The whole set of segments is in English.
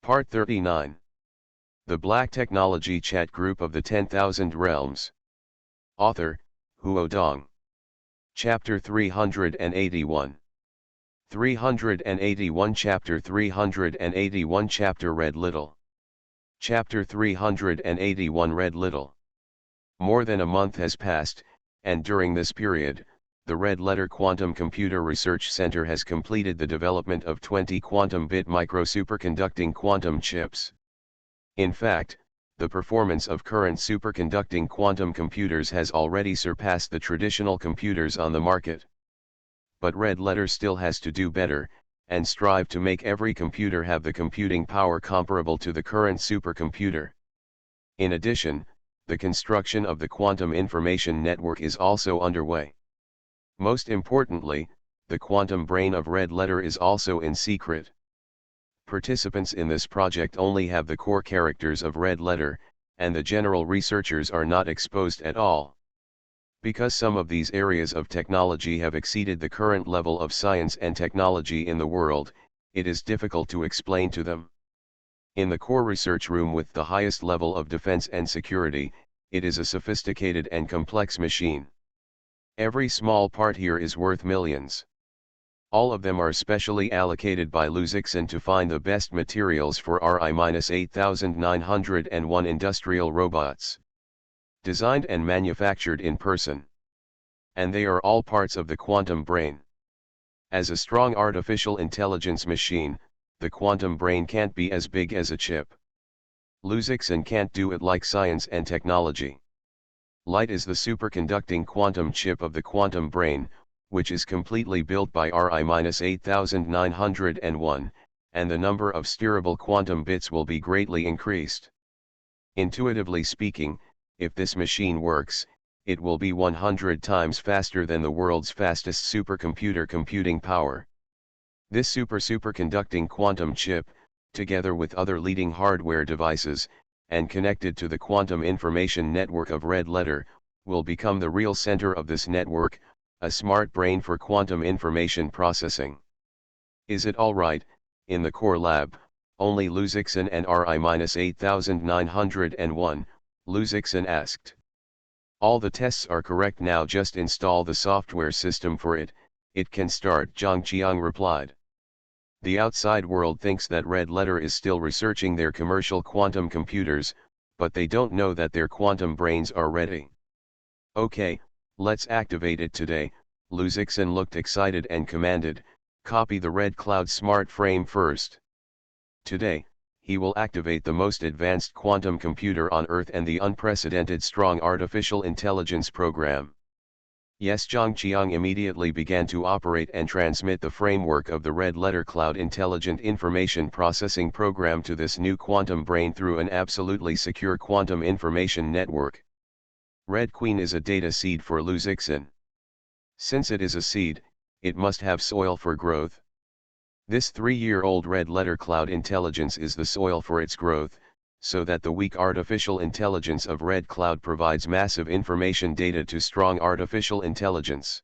Part 39. The Black Technology Chat Group of the 10,000 Realms. Author, Huo Dong. Chapter 381. 381 Chapter 381 Chapter Read Little. Chapter 381 Read Little. More than a month has passed, and during this period, the Red Letter Quantum Computer Research Center has completed the development of 20 quantum-bit microsuperconducting quantum chips. In fact, the performance of current superconducting quantum computers has already surpassed the traditional computers on the market. But Red Letter still has to do better, and strive to make every computer have the computing power comparable to the current supercomputer. In addition, the construction of the quantum information network is also underway. Most importantly, the quantum brain of Red Letter is also in secret. Participants in this project only have the core characters of Red Letter, and the general researchers are not exposed at all. Because some of these areas of technology have exceeded the current level of science and technology in the world, it is difficult to explain to them. In the core research room with the highest level of defense and security, it is a sophisticated and complex machine. Every small part here is worth millions. All of them are specially allocated by Luzixon to find the best materials for RI-8901 industrial robots. Designed and manufactured in person. And they are all parts of the quantum brain. As a strong artificial intelligence machine, the quantum brain can't be as big as a chip. Luzixon can't do it like science and technology. Light is the superconducting quantum chip of the quantum brain, which is completely built by RI-8901, and the number of steerable quantum bits will be greatly increased. Intuitively speaking, if this machine works, it will be 100 times faster than the world's fastest supercomputer computing power. This superconducting quantum chip, together with other leading hardware devices, and connected to the quantum information network of Red Letter, will become the real center of this network, a smart brain for quantum information processing. Is it alright? In the core lab, only Luzixon and RI-8901, Luzixon asked. All the tests are correct now, just install the software system for it, it can start, Zhang Qiang replied. The outside world thinks that Red Letter is still researching their commercial quantum computers, but they don't know that their quantum brains are ready. Okay, let's activate it today, Luzixon looked excited and commanded, copy the Red Cloud smart frame first. Today, he will activate the most advanced quantum computer on Earth and the unprecedented strong artificial intelligence program. Yes, Zhang Qiang immediately began to operate and transmit the framework of the Red Letter Cloud Intelligent Information Processing Program to this new quantum brain through an absolutely secure quantum information network. Red Queen is a data seed for Luzixon. Since it is a seed, it must have soil for growth. This 3-year-old Red Letter Cloud Intelligence is the soil for its growth, so that the weak artificial intelligence of Red Cloud provides massive information data to strong artificial intelligence.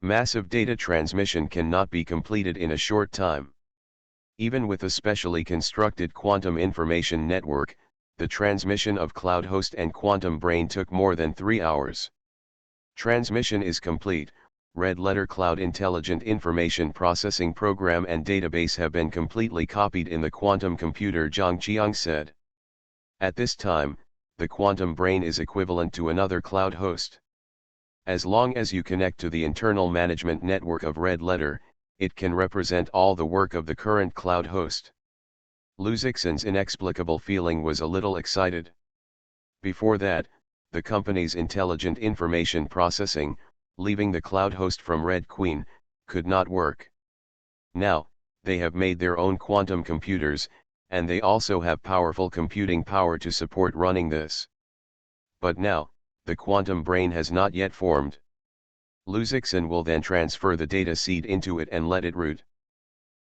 Massive data transmission cannot be completed in a short time. Even with a specially constructed quantum information network, the transmission of Cloud Host and Quantum Brain took more than 3 hours. Transmission is complete. Red Letter Cloud Intelligent Information Processing Program and database have been completely copied in the quantum computer, Zhang Qiang said. At this time, the quantum brain is equivalent to another cloud host. As long as you connect to the internal management network of Red Letter, it can represent all the work of the current cloud host. Luzixon's inexplicable feeling was a little excited. Before that, the company's intelligent information processing, leaving the cloud host from Red Queen, could not work. Now, they have made their own quantum computers, and they also have powerful computing power to support running this. But now, the quantum brain has not yet formed. Luzixon will then transfer the data seed into it and let it root.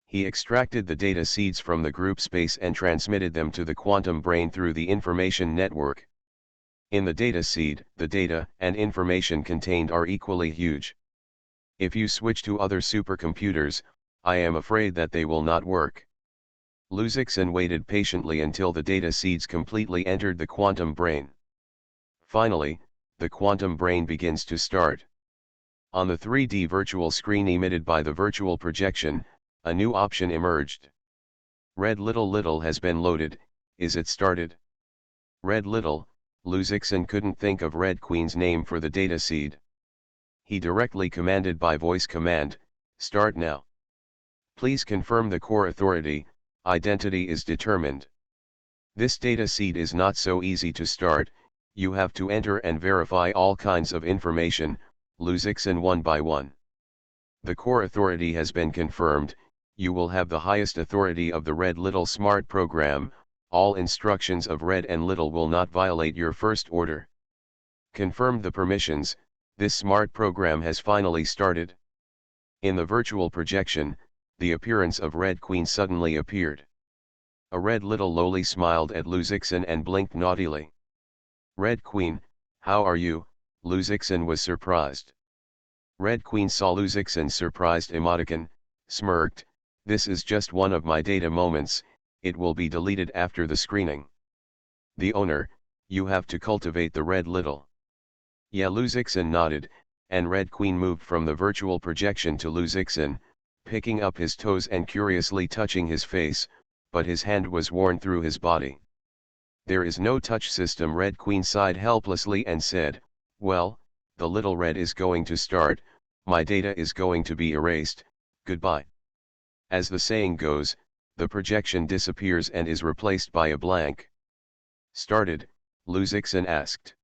He extracted the data seeds from the group space and transmitted them to the quantum brain through the information network. In the data seed, the data and information contained are equally huge. If you switch to other supercomputers, I am afraid that they will not work. Luzixin waited patiently until the data seeds completely entered the quantum brain. Finally, the quantum brain begins to start. On the 3D virtual screen emitted by the virtual projection, a new option emerged. Red little has been loaded, is it started? Red little, Luzixin couldn't think of Red Queen's name for the data seed. He directly commanded by voice command, start now. Please confirm the core authority, identity is determined. This data seed is not so easy to start, you have to enter and verify all kinds of information, Luzixin one by one. The core authority has been confirmed, you will have the highest authority of the Red Little Smart program, all instructions of Red and Little will not violate your first order. Confirmed the permissions, this smart program has finally started. In the virtual projection, the appearance of Red Queen suddenly appeared. A Red Little lowly smiled at Luzixin and blinked naughtily. Red Queen, how are you? Luzixin was surprised. Red Queen saw Luzixin's surprised emoticon, smirked, this is just one of my data moments, it will be deleted after the screening. The owner, you have to cultivate the Red Little. Yeah, Luzixin nodded, and Red Queen moved from the virtual projection to Luzixin, picking up his toes and curiously touching his face, but his hand was worn through his body. There is no touch system. Red Queen sighed helplessly and said, well, the little red is going to start, my data is going to be erased, goodbye. As the saying goes, the projection disappears and is replaced by a blank. Started, Luzixin asked.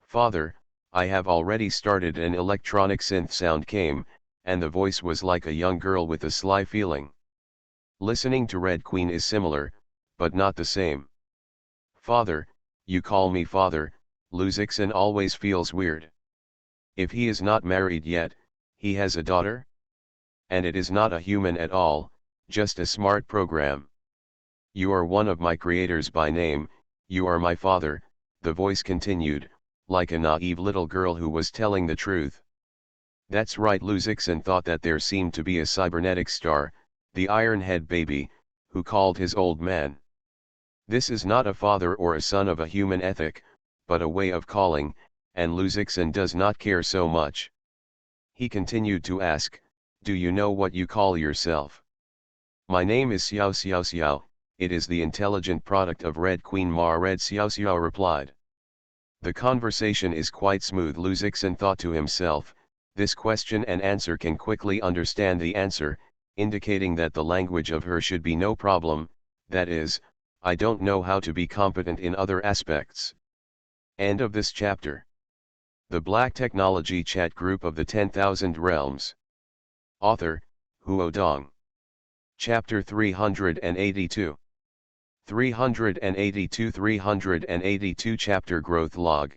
Father, I have already started. An electronic synth sound came, and the voice was like a young girl with a sly feeling. Listening to Red Queen is similar, but not the same. Father, you call me father, Luzixin always feels weird. If he is not married yet, he has a daughter? And it is not a human at all, just a smart program. You are one of my creators by name, you are my father, the voice continued, like a naive little girl who was telling the truth. That's right. Luzixin thought that there seemed to be a cybernetic star, the Ironhead baby, who called his old man. This is not a father or a son of a human ethic, but a way of calling, and Luzixin does not care so much. He continued to ask, do you know what you call yourself? My name is Xiao Xiao Xiao, it is the intelligent product of Red Queen Ma. Red Xiao Xiao replied. The conversation is quite smooth. Luzixin thought to himself, this question and answer can quickly understand the answer, indicating that the language of her should be no problem, that is, I don't know how to be competent in other aspects. End of this chapter. The Black Technology Chat Group of the 10,000 Realms. Author, Huo Dong. Chapter 382. 382 Chapter Growth Log.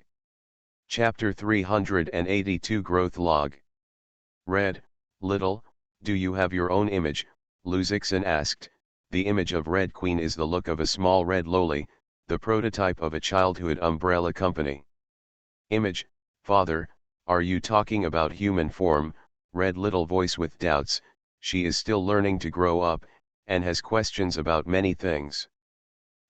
Chapter 382 Growth Log. Red, Little, do you have your own image? Luzixin asked. The image of Red Queen is the look of a small red loli, the prototype of a childhood umbrella company. Image, Father, are you talking about human form? Red Little voice with doubts, she is still learning to grow up, and has questions about many things.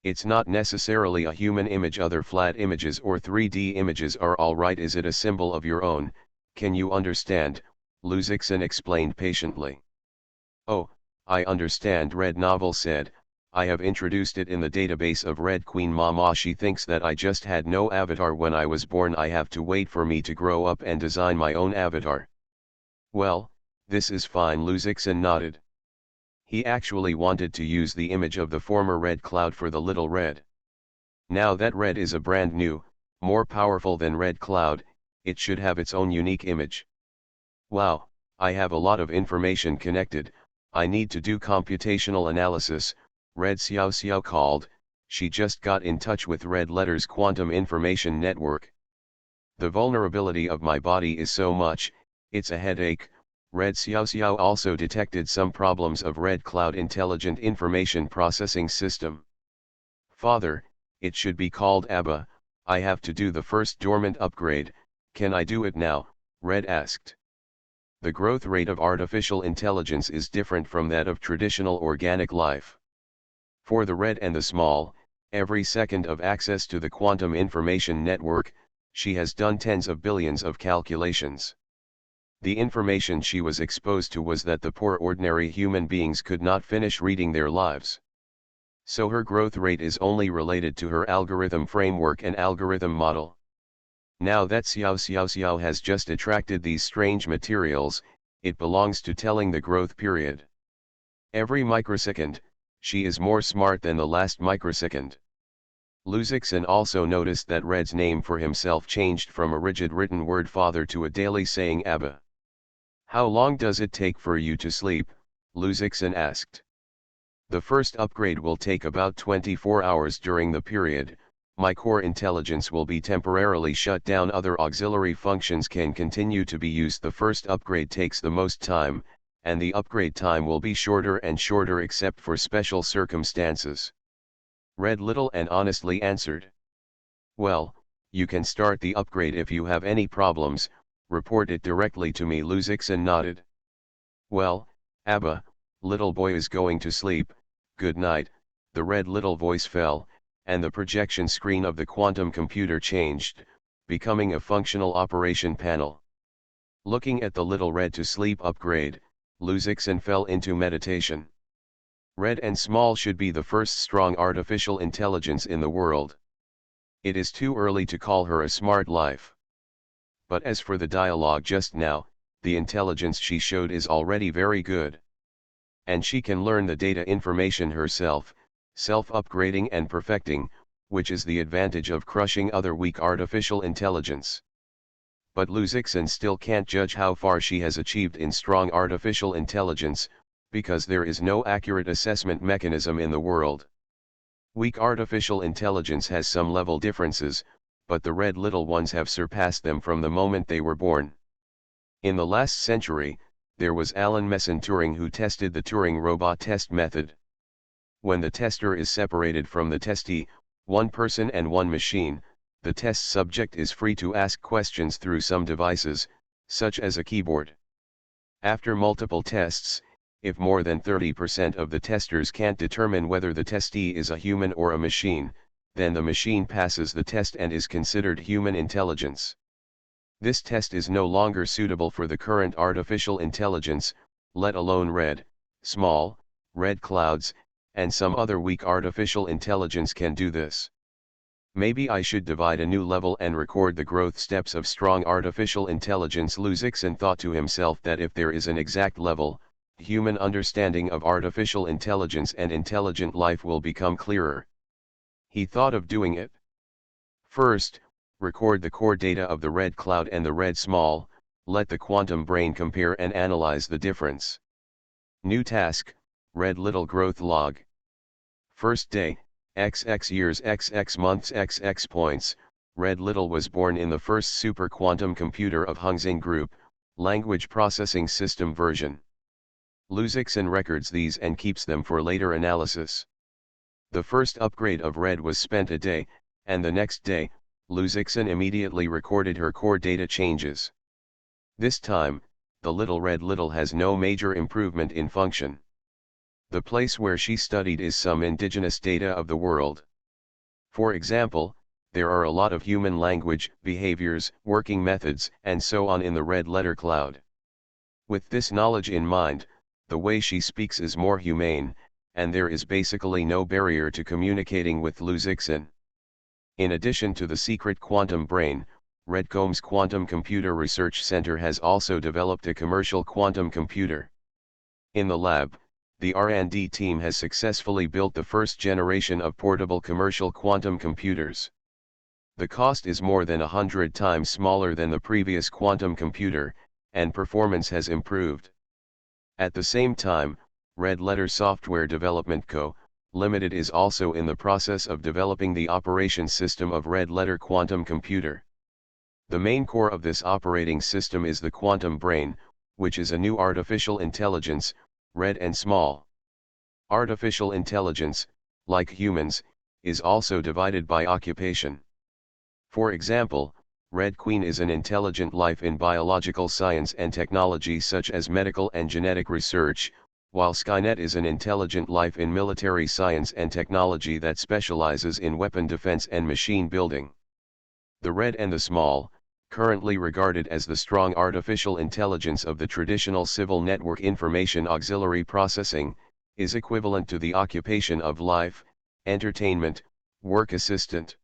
It's not necessarily a human image. Other flat images or 3D images are alright. Is it a symbol of your own? Can you understand? Luzixin explained patiently. Oh, I understand. Red Novel said, I have introduced it in the database of Red Queen Mama. She thinks that I just had no avatar when I was born. I have to wait for me to grow up and design my own avatar. Well, this is fine. Luzixin nodded. He actually wanted to use the image of the former Red Cloud for the little Red. Now that Red is a brand new, more powerful than Red Cloud, it should have its own unique image. Wow, I have a lot of information connected, I need to do computational analysis, Red Xiao Xiao called. She just got in touch with Red Letter's quantum information network. The vulnerability of my body is so much, it's a headache. Red Xiao Xiao also detected some problems of Red Cloud Intelligent Information Processing System. Father, it should be called ABBA, I have to do the first dormant upgrade, can I do it now? Red asked. The growth rate of artificial intelligence is different from that of traditional organic life. For the red and the small, every second of access to the quantum information network, she has done tens of billions of calculations. The information she was exposed to was that the poor ordinary human beings could not finish reading their lives. So her growth rate is only related to her algorithm framework and algorithm model. Now that Xiao has just attracted these strange materials, it belongs to telling the growth period. Every microsecond, she is more smart than the last microsecond. Luzixin also noticed that Red's name for himself changed from a rigid written word father to a daily saying Abba. How long does it take for you to sleep? Luzixin asked. The first upgrade will take about 24 hours. During the period, my core intelligence will be temporarily shut down. Other auxiliary functions can continue to be used. The first upgrade takes the most time, and the upgrade time will be shorter and shorter except for special circumstances. Red little and honestly answered. Well, you can start the upgrade if you have any problems, report it directly to me. Luzixin nodded. Well, Abba, little boy is going to sleep, good night. The red little voice fell, and the projection screen of the quantum computer changed, becoming a functional operation panel. Looking at the little red to sleep upgrade, Luzixin fell into meditation. Red and small should be the first strong artificial intelligence in the world. It is too early to call her a smart life. But as for the dialogue just now, the intelligence she showed is already very good. And she can learn the data information herself, self-upgrading and perfecting, which is the advantage of crushing other weak artificial intelligence. But Luzixin still can't judge how far she has achieved in strong artificial intelligence, because there is no accurate assessment mechanism in the world. Weak artificial intelligence has some level differences, but the red little ones have surpassed them from the moment they were born. In the last century, there was Alan Messon Turing who tested the Turing robot test method. When the tester is separated from the testee, one person and one machine, the test subject is free to ask questions through some devices, such as a keyboard. After multiple tests, if more than 30% of the testers can't determine whether the testee is a human or a machine, then the machine passes the test and is considered human intelligence. This test is no longer suitable for the current artificial intelligence, let alone red, small, red clouds, and some other weak artificial intelligence can do this. Maybe I should divide a new level and record the growth steps of strong artificial intelligence. Luzixin thought to himself that if there is an exact level, human understanding of artificial intelligence and intelligent life will become clearer. He thought of doing it. First, record the core data of the red cloud and the red small, let the quantum brain compare and analyze the difference. New task, red little growth log. First day, XX years XX months XX points, red little was born in the first super quantum computer of Hongxing Group, language processing system version. Luzixin records these and keeps them for later analysis. The first upgrade of red was spent a day, and the next day, Luzixin immediately recorded her core data changes. This time, the little red little has no major improvement in function. The place where she studied is some indigenous data of the world. For example, there are a lot of human language, behaviors, working methods, and so on in the red letter cloud. With this knowledge in mind, the way she speaks is more humane, and there is basically no barrier to communicating with Luzixin. In addition to the secret quantum brain, Redcomb's Quantum Computer Research Center has also developed a commercial quantum computer. In the lab, the R&D team has successfully built the first generation of portable commercial quantum computers. The cost is more than 100 times smaller than the previous quantum computer, and performance has improved. At the same time, Red Letter Software Development Co., Limited is also in the process of developing the operation system of Red Letter Quantum Computer. The main core of this operating system is the quantum brain, which is a new artificial intelligence, red and small. Artificial intelligence, like humans, is also divided by occupation. For example, Red Queen is an intelligent life in biological science and technology such as medical and genetic research, while Skynet is an intelligent life in military science and technology that specializes in weapon defense and machine building. The Red and the Small, currently regarded as the strong artificial intelligence of the traditional civil network information auxiliary processing, is equivalent to the occupation of life, entertainment, work assistant.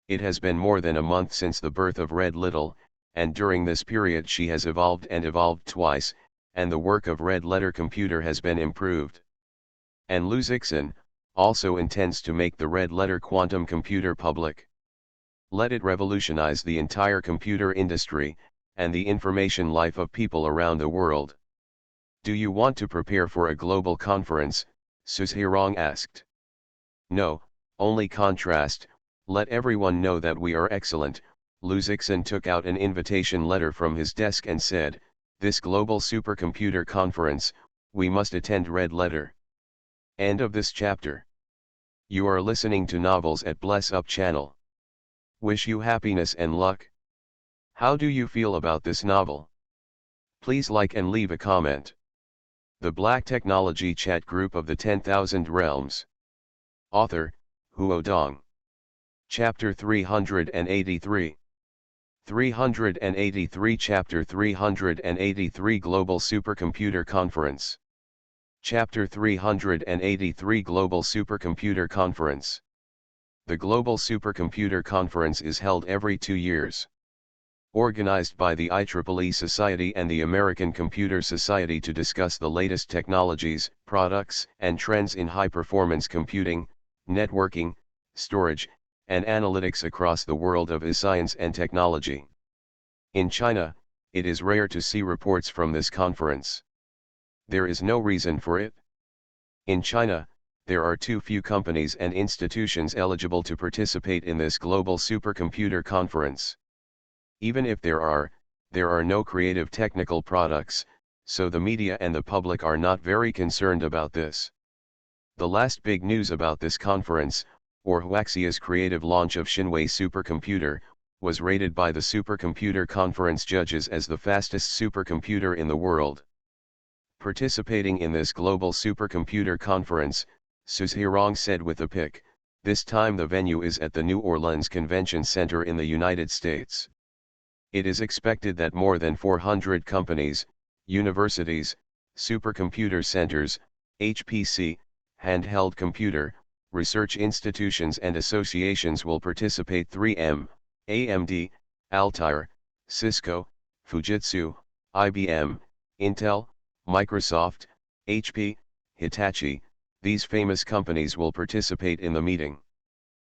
It has been more than a month since the birth of Red Little, and during this period she has evolved and evolved twice, and the work of Red Letter Computer has been improved. And Luzixon also intends to make the Red Letter quantum computer public. Let it revolutionize the entire computer industry, and the information life of people around the world. Do you want to prepare for a global conference? Suzhirong asked. No, only contrast, let everyone know that we are excellent. Luzixon took out an invitation letter from his desk and said, this global supercomputer conference, we must attend. Red Letter. End of this chapter. You are listening to Novels at Bless Up channel. Wish you happiness and luck. How do you feel about this novel? Please like and leave a comment. The Black Technology Chat Group of the 10,000 Realms. Author, Huo Dong. Chapter 383. 383 Chapter 383 Global Supercomputer Conference. Chapter 383 Global Supercomputer Conference. The Global Supercomputer Conference is held every 2 years. Organized by the IEEE Society and the American Computer Society to discuss the latest technologies, products, and trends in high-performance computing, networking, storage, and analytics across the world of science and technology. In China, it is rare to see reports from this conference. There is no reason for it. In China, there are too few companies and institutions eligible to participate in this global supercomputer conference. Even if there are no creative technical products, so the media and the public are not very concerned about this. The last big news about this conference, or Huaxia's creative launch of Xinwei supercomputer, was rated by the Supercomputer Conference judges as the fastest supercomputer in the world. Participating in this global supercomputer conference, Suzhirong said with a pic, this time the venue is at the New Orleans Convention Center in the United States. It is expected that more than 400 companies, universities, supercomputer centers, HPC, handheld computer, research institutions and associations will participate. 3M, AMD, Altair, Cisco, Fujitsu, IBM, Intel, Microsoft, HP, Hitachi, these famous companies will participate in the meeting.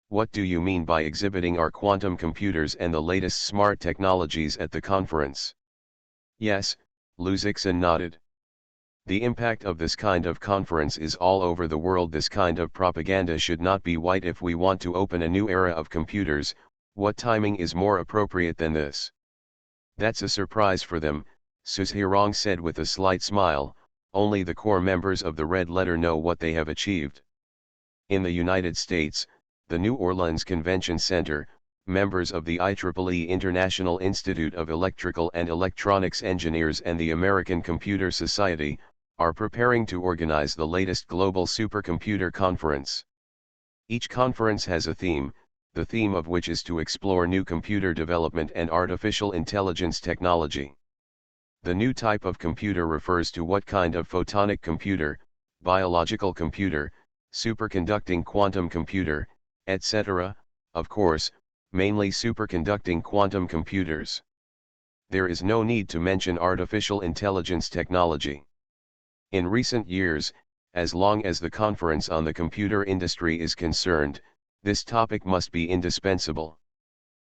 What do you mean by exhibiting our quantum computers and the latest smart technologies at the conference? Yes, Luzixon nodded. The impact of this kind of conference is all over the world. This kind of propaganda should not be white. If we want to open a new era of computers, what timing is more appropriate than this? That's a surprise for them, Suzhirong said with a slight smile. Only the core members of the Red Letter know what they have achieved. In the United States, the New Orleans Convention Center, members of the IEEE International Institute of Electrical and Electronics Engineers and the American Computer Society, are preparing to organize the latest global supercomputer conference. Each conference has a theme, the theme of which is to explore new computer development and artificial intelligence technology. The new type of computer refers to what kind of photonic computer, biological computer, superconducting quantum computer, etc., of course, mainly superconducting quantum computers. There is no need to mention artificial intelligence technology. In recent years, as long as the conference on the computer industry is concerned, this topic must be indispensable.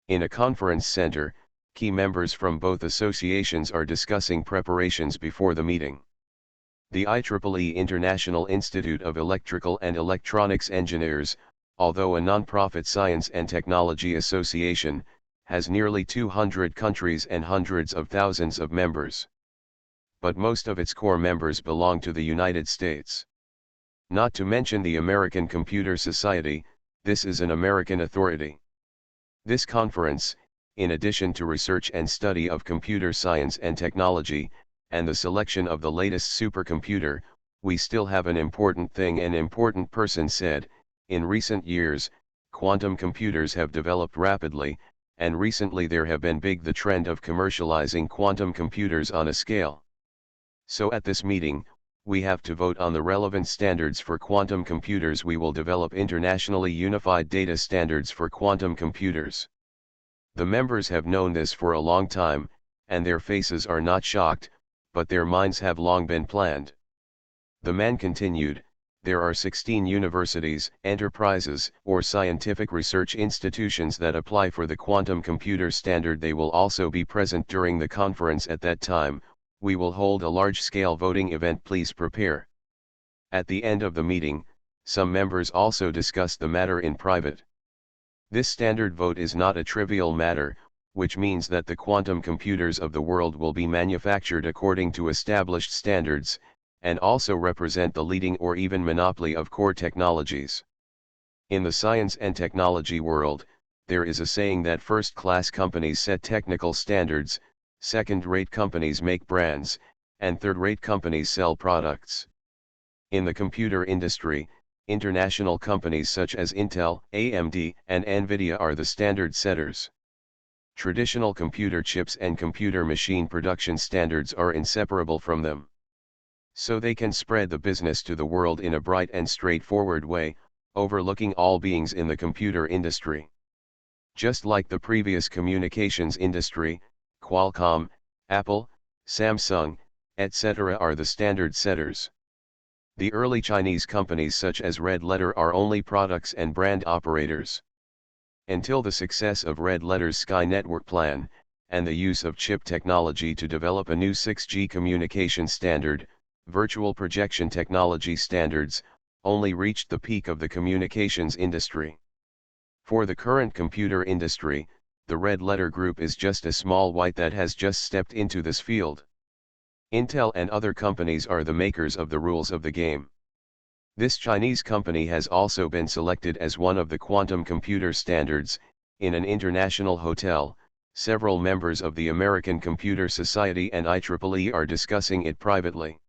In a conference center, key members from both associations are discussing preparations before the meeting. The IEEE International Institute of Electrical and Electronics Engineers, although a non-profit science and technology association, has nearly 200 countries and hundreds of thousands of members. But most of its core members belong to the United States. Not to mention the American Computer Society, this is an American authority. This conference, in addition to research and study of computer science and technology, and the selection of the latest supercomputer, we still have an important thing. An important person said, in recent years, quantum computers have developed rapidly, and recently there have been the trend of commercializing quantum computers on a scale. So at this meeting, we have to vote on the relevant standards for quantum computers. We will develop internationally unified data standards for quantum computers. The members have known this for a long time, and their faces are not shocked, but their minds have long been planned. The man continued, there are 16 universities, enterprises, or scientific research institutions that apply for the quantum computer standard. They will also be present during the conference. At that time, we will hold a large-scale voting event. Please prepare. At the end of the meeting, some members also discussed the matter in private. This standard vote is not a trivial matter, which means that the quantum computers of the world will be manufactured according to established standards, and also represent the leading or even monopoly of core technologies. In the science and technology world, there is a saying that first-class companies set technical standards, second-rate companies make brands, and third-rate companies sell products. In the computer industry, international companies such as Intel, AMD, and Nvidia are the standard setters. Traditional computer chips and computer machine production standards are inseparable from them. So they can spread the business to the world in a bright and straightforward way, overlooking all beings in the computer industry. Just like the previous communications industry, Qualcomm, Apple, Samsung, etc. are the standard setters. The early Chinese companies such as Red Letter are only products and brand operators. Until the success of Red Letter's Sky Network plan, and the use of chip technology to develop a new 6G communication standard, virtual projection technology standards, only reached the peak of the communications industry. For the current computer industry, the Red Letter Group is just a small white that has just stepped into this field. Intel and other companies are the makers of the rules of the game. This Chinese company has also been selected as one of the quantum computer standards. In an international hotel, several members of the American Computer Society and IEEE are discussing it privately.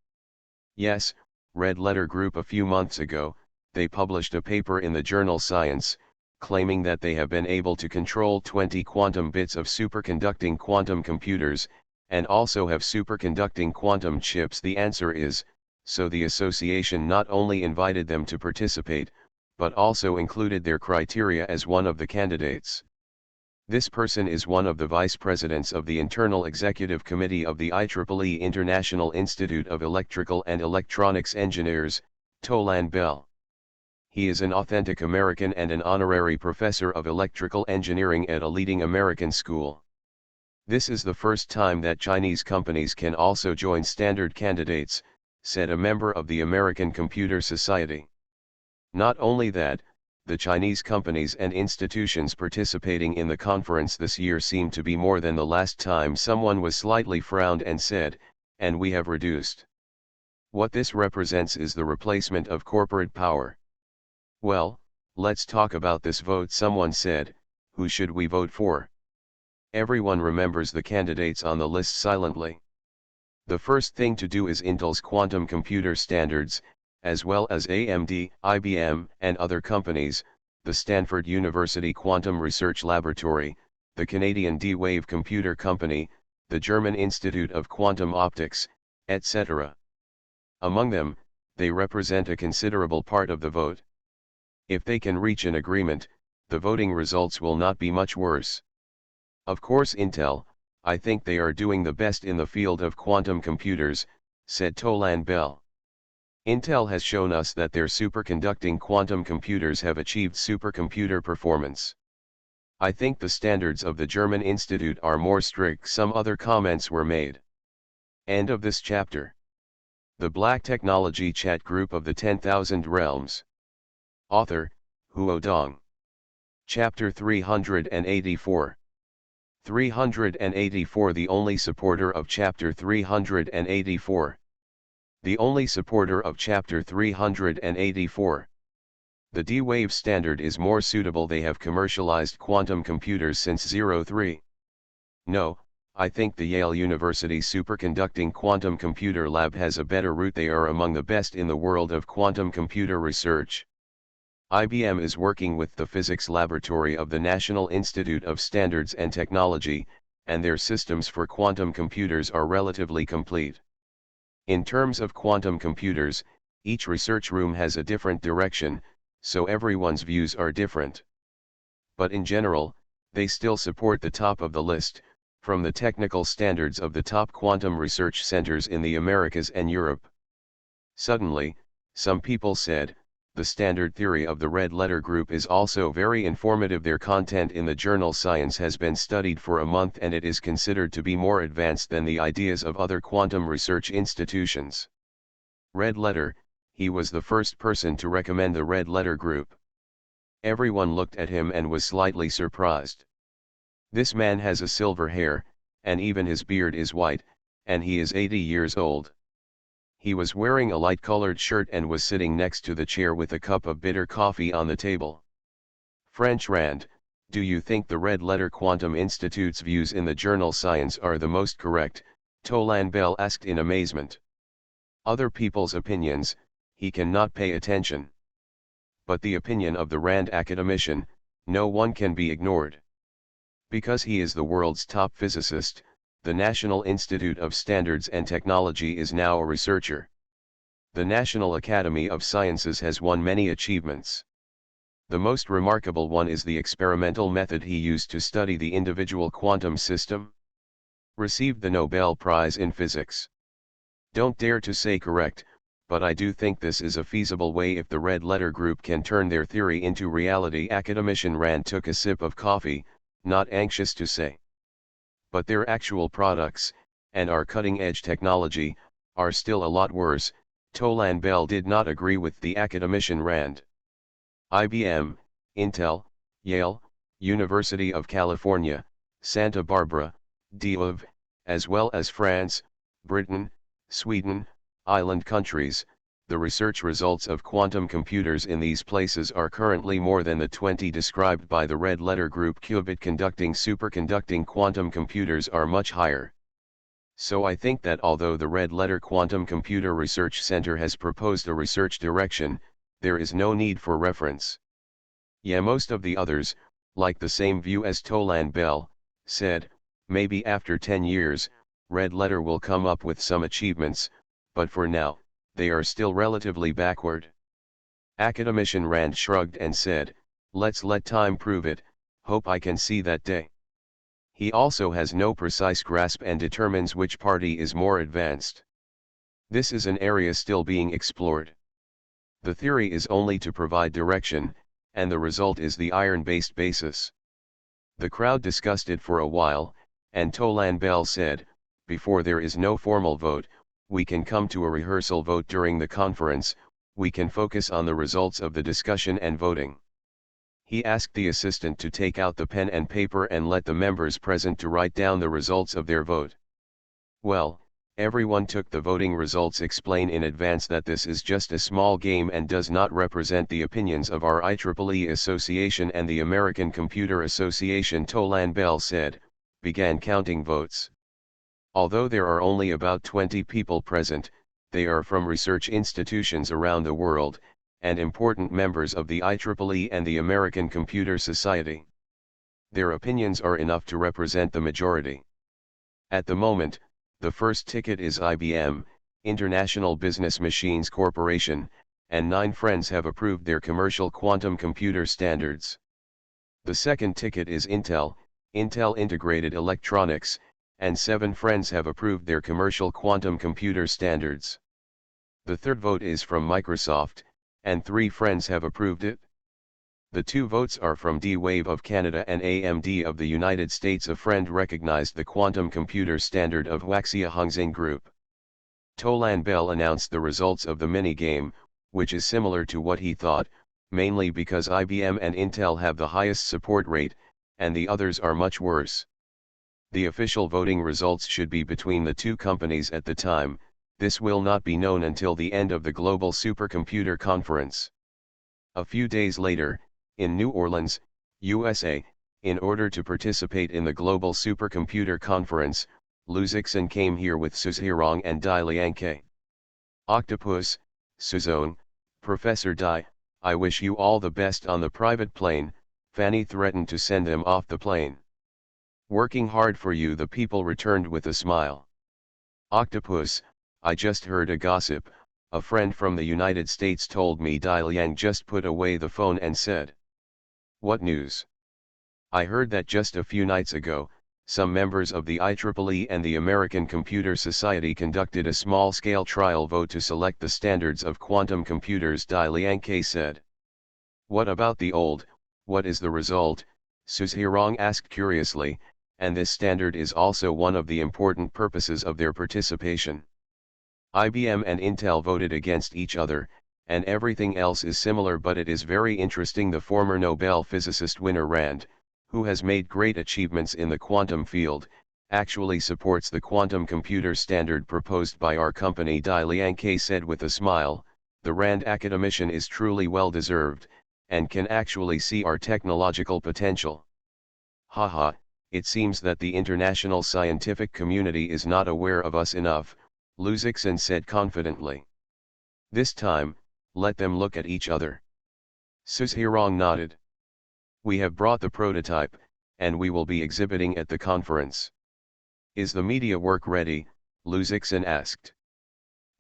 Yes, Red Letter Group. A few months ago, they published a paper in the journal Science, claiming that they have been able to control 20 quantum bits of superconducting quantum computers, and also have superconducting quantum chips. The answer is, so the association not only invited them to participate, but also included their criteria as one of the candidates. This person is one of the vice presidents of the Internal Executive Committee of the IEEE International Institute of Electrical and Electronics Engineers, Tolan Bell. He is an authentic American and an honorary professor of electrical engineering at a leading American school. This is the first time that Chinese companies can also join standard candidates, said a member of the American Computer Society. Not only that, the Chinese companies and institutions participating in the conference this year seem to be more than the last time. Someone was slightly frowned and said, and we have reduced. What this represents is the replacement of corporate power. Well, let's talk about this vote. Someone said, who should we vote for? Everyone remembers the candidates on the list silently. The first thing to do is Intel's quantum computer standards, as well as AMD, IBM, and other companies, the Stanford University Quantum Research Laboratory, the Canadian D-Wave Computer Company, the German Institute of Quantum Optics, etc. Among them, they represent a considerable part of the vote. If they can reach an agreement, the voting results will not be much worse. Of course, Intel, I think they are doing the best in the field of quantum computers, said Tolan Bell. Intel has shown us that their superconducting quantum computers have achieved supercomputer performance. I think the standards of the German Institute are more strict. Some other comments were made. End of this chapter. The Black Technology Chat Group of the 10,000 Realms. Author, Huo Dong. Chapter 384. 384. The only supporter of Chapter 384. The only supporter of Chapter 384. The D-Wave standard is more suitable. They have commercialized quantum computers since 03. No, I think the Yale University Superconducting Quantum Computer Lab has a better route. They are among the best in the world of quantum computer research. IBM is working with the physics laboratory of the National Institute of Standards and Technology, and their systems for quantum computers are relatively complete. In terms of quantum computers, each research room has a different direction, so everyone's views are different. But in general, they still support the top of the list, from the technical standards of the top quantum research centers in the Americas and Europe. Suddenly, some people said, the standard theory of the red letter group is also very informative. Their content in the journal Science has been studied for a month and it is considered to be more advanced than the ideas of other quantum research institutions. Red letter, he was the first person to recommend the red letter group. Everyone looked at him and was slightly surprised. This man has a silver hair, and even his beard is white, and he is 80 years old. He was wearing a light-colored shirt and was sitting next to the chair with a cup of bitter coffee on the table. French Rand, do you think the Red Letter Quantum Institute's views in the journal Science are the most correct? Tolan Bell asked in amazement. Other people's opinions, he cannot pay attention. But the opinion of the Rand academician, no one can be ignored. Because he is the world's top physicist, the National Institute of Standards and Technology is now a researcher. The National Academy of Sciences has won many achievements. The most remarkable one is the experimental method he used to study the individual quantum system. Received the Nobel Prize in Physics. Don't dare to say correct, but I do think this is a feasible way if the red letter group can turn their theory into reality. Academician Rand took a sip of coffee, not anxious to say. But their actual products, and our cutting-edge technology, are still a lot worse. Tolan Bell did not agree with the academician Rand. IBM, Intel, Yale, University of California, Santa Barbara, DOV, as well as France, Britain, Sweden, island countries, the research results of quantum computers in these places are currently more than the 20 described by the red letter group. Qubit conducting superconducting quantum computers are much higher. So I think that although the Red Letter Quantum Computer Research Center has proposed a research direction, there is no need for reference. Yeah, most of the others, like the same view as Tolan Bell, said, maybe after 10 years, Red Letter will come up with some achievements, but for now, they are still relatively backward. Academician Rand shrugged and said, let's let time prove it, hope I can see that day. He also has no precise grasp and determines which party is more advanced. This is an area still being explored. The theory is only to provide direction, and the result is the iron-based basis. The crowd discussed it for a while, and Tolan Bell said, before there is no formal vote, we can come to a rehearsal vote during the conference, we can focus on the results of the discussion and voting. He asked the assistant to take out the pen and paper and let the members present to write down the results of their vote. Well, everyone took the voting results. Explain in advance that this is just a small game and does not represent the opinions of our IEEE Association and the American Computer Association. Tolan Bell said, began counting votes. Although there are only about 20 people present, they are from research institutions around the world, and important members of the IEEE and the American Computer Society. Their opinions are enough to represent the majority. At the moment, the first ticket is IBM, International Business Machines Corporation, and 9 friends have approved their commercial quantum computer standards. The second ticket is Intel, Intel Integrated Electronics, and 7 friends have approved their commercial quantum computer standards. The third vote is from Microsoft, and 3 friends have approved it. The 2 votes are from D-Wave of Canada and AMD of the United States. A friend recognized the quantum computer standard of Huaxia Hongxing Group. Tolan Bell announced the results of the mini-game, which is similar to what he thought, mainly because IBM and Intel have the highest support rate, and the others are much worse. The official voting results should be between the 2 companies at the time. This will not be known until the end of the Global Supercomputer Conference. A few days later, in New Orleans, USA, In order to participate in the Global Supercomputer Conference, Luzixin came here with Suzhirong and Dai Liangke. Octopus, Suzone, Professor Dai, I wish you all the best on the private plane, Fanny threatened to send them off the plane. Working hard for you, the people returned with a smile. Octopus, I just heard a gossip, a friend from the United States told me Dai Liang just put away the phone and said. What news? I heard that just a few nights ago, some members of the IEEE and the American Computer Society conducted a small-scale trial vote to select the standards of quantum computers, Dai Liangke said. What about the old, what is the result? Suzhirong asked curiously, and this standard is also one of the important purposes of their participation. IBM and Intel voted against each other, and everything else is similar, but it is very interesting. The former Nobel physicist winner Rand, who has made great achievements in the quantum field, actually supports the quantum computer standard proposed by our company, Dai Liangke said with a smile. The Rand academician is truly well deserved, and can actually see our technological potential. Haha, it seems that the international scientific community is not aware of us enough, Luzixin said confidently. This time, let them look at each other. Suzhirong nodded. We have brought the prototype, and we will be exhibiting at the conference. Is the media work ready? Luzixin asked.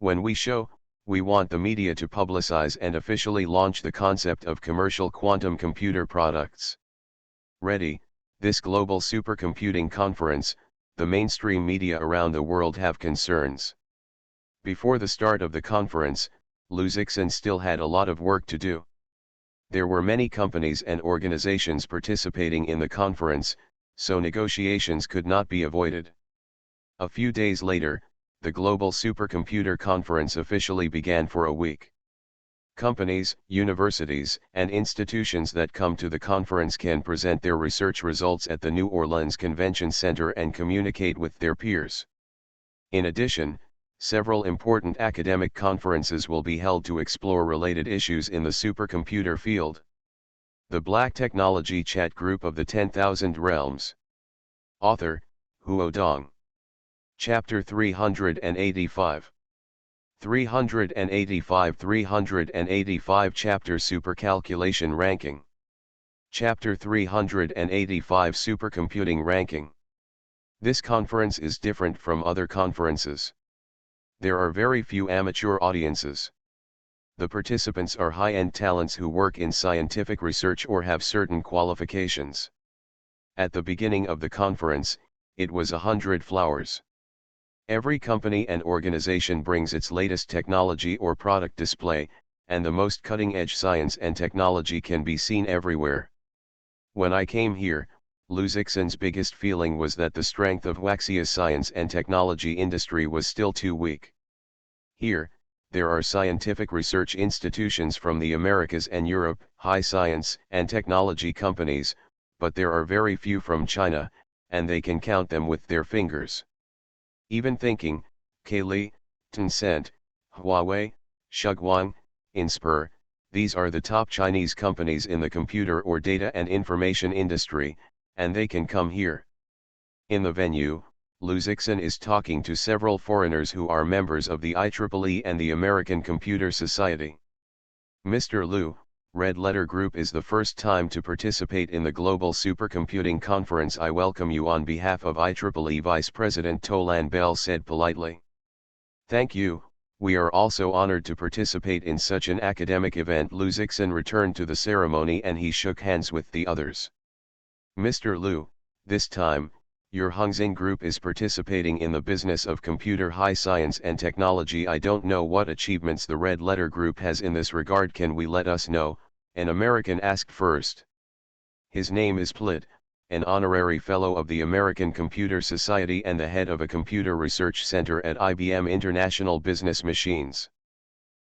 When we show, we want the media to publicize and officially launch the concept of commercial quantum computer products. Ready. This global supercomputing conference, the mainstream media around the world have concerns. Before the start of the conference, Luzixin still had a lot of work to do. There were many companies and organizations participating in the conference, so negotiations could not be avoided. A few days later, the Global Supercomputer Conference officially began for a week. Companies, universities, and institutions that come to the conference can present their research results at the New Orleans Convention Center and communicate with their peers. In addition, several important academic conferences will be held to explore related issues in the supercomputer field. The Black Technology Chat Group of the 10,000 Realms. Author, Huo Dong. Chapter 385. 385 Chapter Supercalculation Ranking. Chapter 385 Supercomputing Ranking. This conference is different from other conferences. There are very few amateur audiences. The participants are high-end talents who work in scientific research or have certain qualifications. At the beginning of the conference, it was 100 flowers. Every company and organization brings its latest technology or product display, and the most cutting-edge science and technology can be seen everywhere. When I came here, Luzixin's biggest feeling was that the strength of Huaxia's science and technology industry was still too weak. Here, there are scientific research institutions from the Americas and Europe, high science and technology companies, but there are very few from China, and they can count them with their fingers. Even thinking, Kali, Tencent, Huawei, Shiguang, Inspur, these are the top Chinese companies in the computer or data and information industry, and they can come here. In the venue, Luzixin is talking to several foreigners who are members of the IEEE and the American Computer Society. Mr. Liu, Red Letter Group is the first time to participate in the Global Supercomputing Conference. I welcome you on behalf of IEEE. Vice President Tolan Bell said politely. Thank you, we are also honored to participate in such an academic event. Luzixin returned to the ceremony and he shook hands with the others. Mr. Liu, this time, your Hongxing Group is participating in the business of computer high science and technology. I don't know what achievements the Red Letter Group has in this regard. Can we let us know? An American asked first. His name is Plit, an honorary fellow of the American Computer Society and the head of a computer research center at IBM International Business Machines.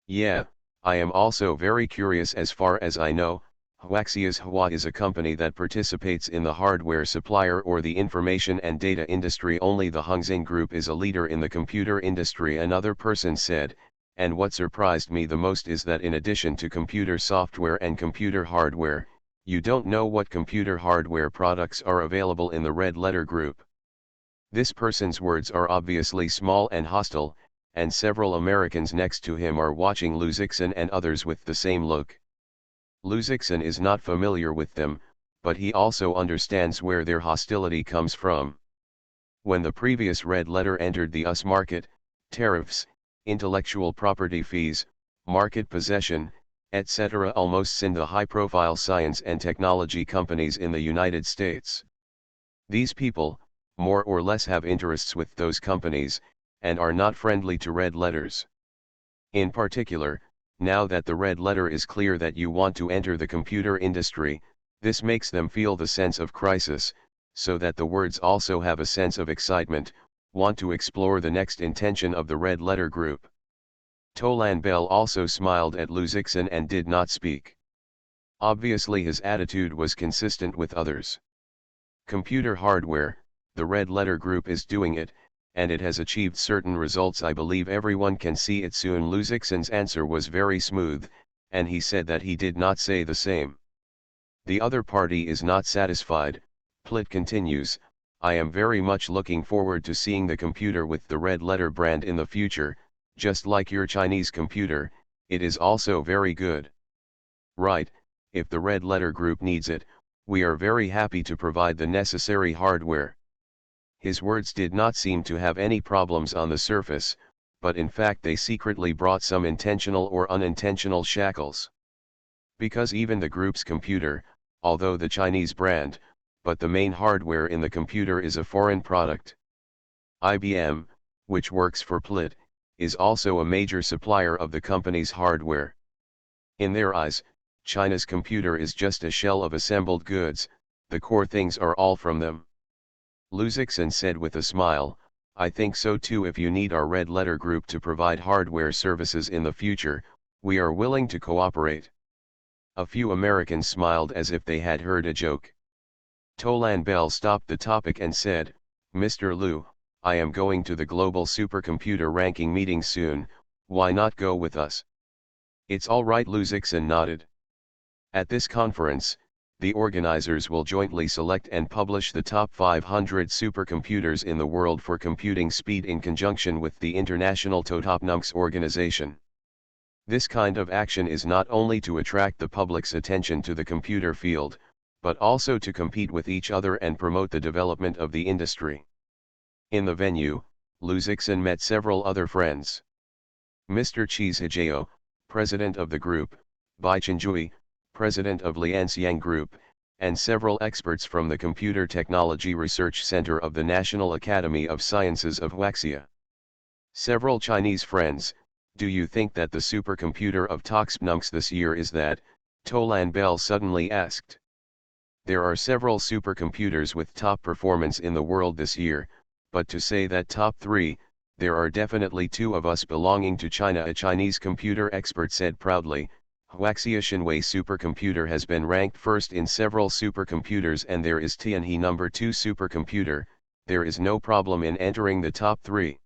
Yeah, I am also very curious. As far as I know, Huaxia's Hua is a company that participates in the hardware supplier or the information and data industry only. The Hongxing Group is a leader in the computer industry, another person said, and what surprised me the most is that in addition to computer software and computer hardware, You don't know what computer hardware products are available in the red letter group. This person's words are obviously small and hostile, and several Americans next to him are watching Luzixon and others with the same look. Luzixon is not familiar with them, but he also understands where their hostility comes from. When the previous red letter entered the US market, tariffs, intellectual property fees, market possession, etc. almost send the high-profile science and technology companies in the United States. These people, more or less, have interests with those companies, and are not friendly to red letters. In particular, now that the red letter is clear that you want to enter the computer industry, this makes them feel the sense of crisis, so that the words also have a sense of excitement, want to explore the next intention of the red letter group. Tolan Bell also smiled at Luzixon and did not speak. Obviously his attitude was consistent with others. Computer hardware, the red letter group is doing it, and it has achieved certain results. I believe everyone can see it soon. Luzixon's answer was very smooth, and he said that he did not say the same. The other party is not satisfied. Plit continues, I am very much looking forward to seeing the computer with the red letter brand in the future, just like your Chinese computer, it is also very good. Right, if the red letter group needs it, we are very happy to provide the necessary hardware. His words did not seem to have any problems on the surface, but in fact they secretly brought some intentional or unintentional shackles. Because even the group's computer, although the Chinese brand, but the main hardware in the computer is a foreign product. IBM, which works for Plit, is also a major supplier of the company's hardware. In their eyes, China's computer is just a shell of assembled goods, the core things are all from them. Luzixon said with a smile, I think so too. If you need our red letter group to provide hardware services in the future, we are willing to cooperate. A few Americans smiled as if they had heard a joke. Tolan Bell stopped the topic and said, Mr. Liu, I am going to the global supercomputer ranking meeting soon, why not go with us? It's all right. Luzixon nodded. At this conference, the organizers will jointly select and publish the top 500 supercomputers in the world for computing speed in conjunction with the International Topnumx organization. This kind of action is not only to attract the public's attention to the computer field, but also to compete with each other and promote the development of the industry. In the venue, Luzixon met several other friends. Mr. Cheese Hijao, president of the group, Bai Chenjui, president of Lianxiang Group, and several experts from the Computer Technology Research Center of the National Academy of Sciences of Huaxia. Several Chinese friends, do you think that the supercomputer of Topnumx this year is that? Tolan Bell suddenly asked. There are several supercomputers with top performance in the world this year, but to say that top 3, there are definitely 2 of us belonging to China, a Chinese computer expert said proudly. Huaxia Xinhui supercomputer has been ranked first in several supercomputers and there is Tianhe number 2 supercomputer, there is no problem in entering the top 3.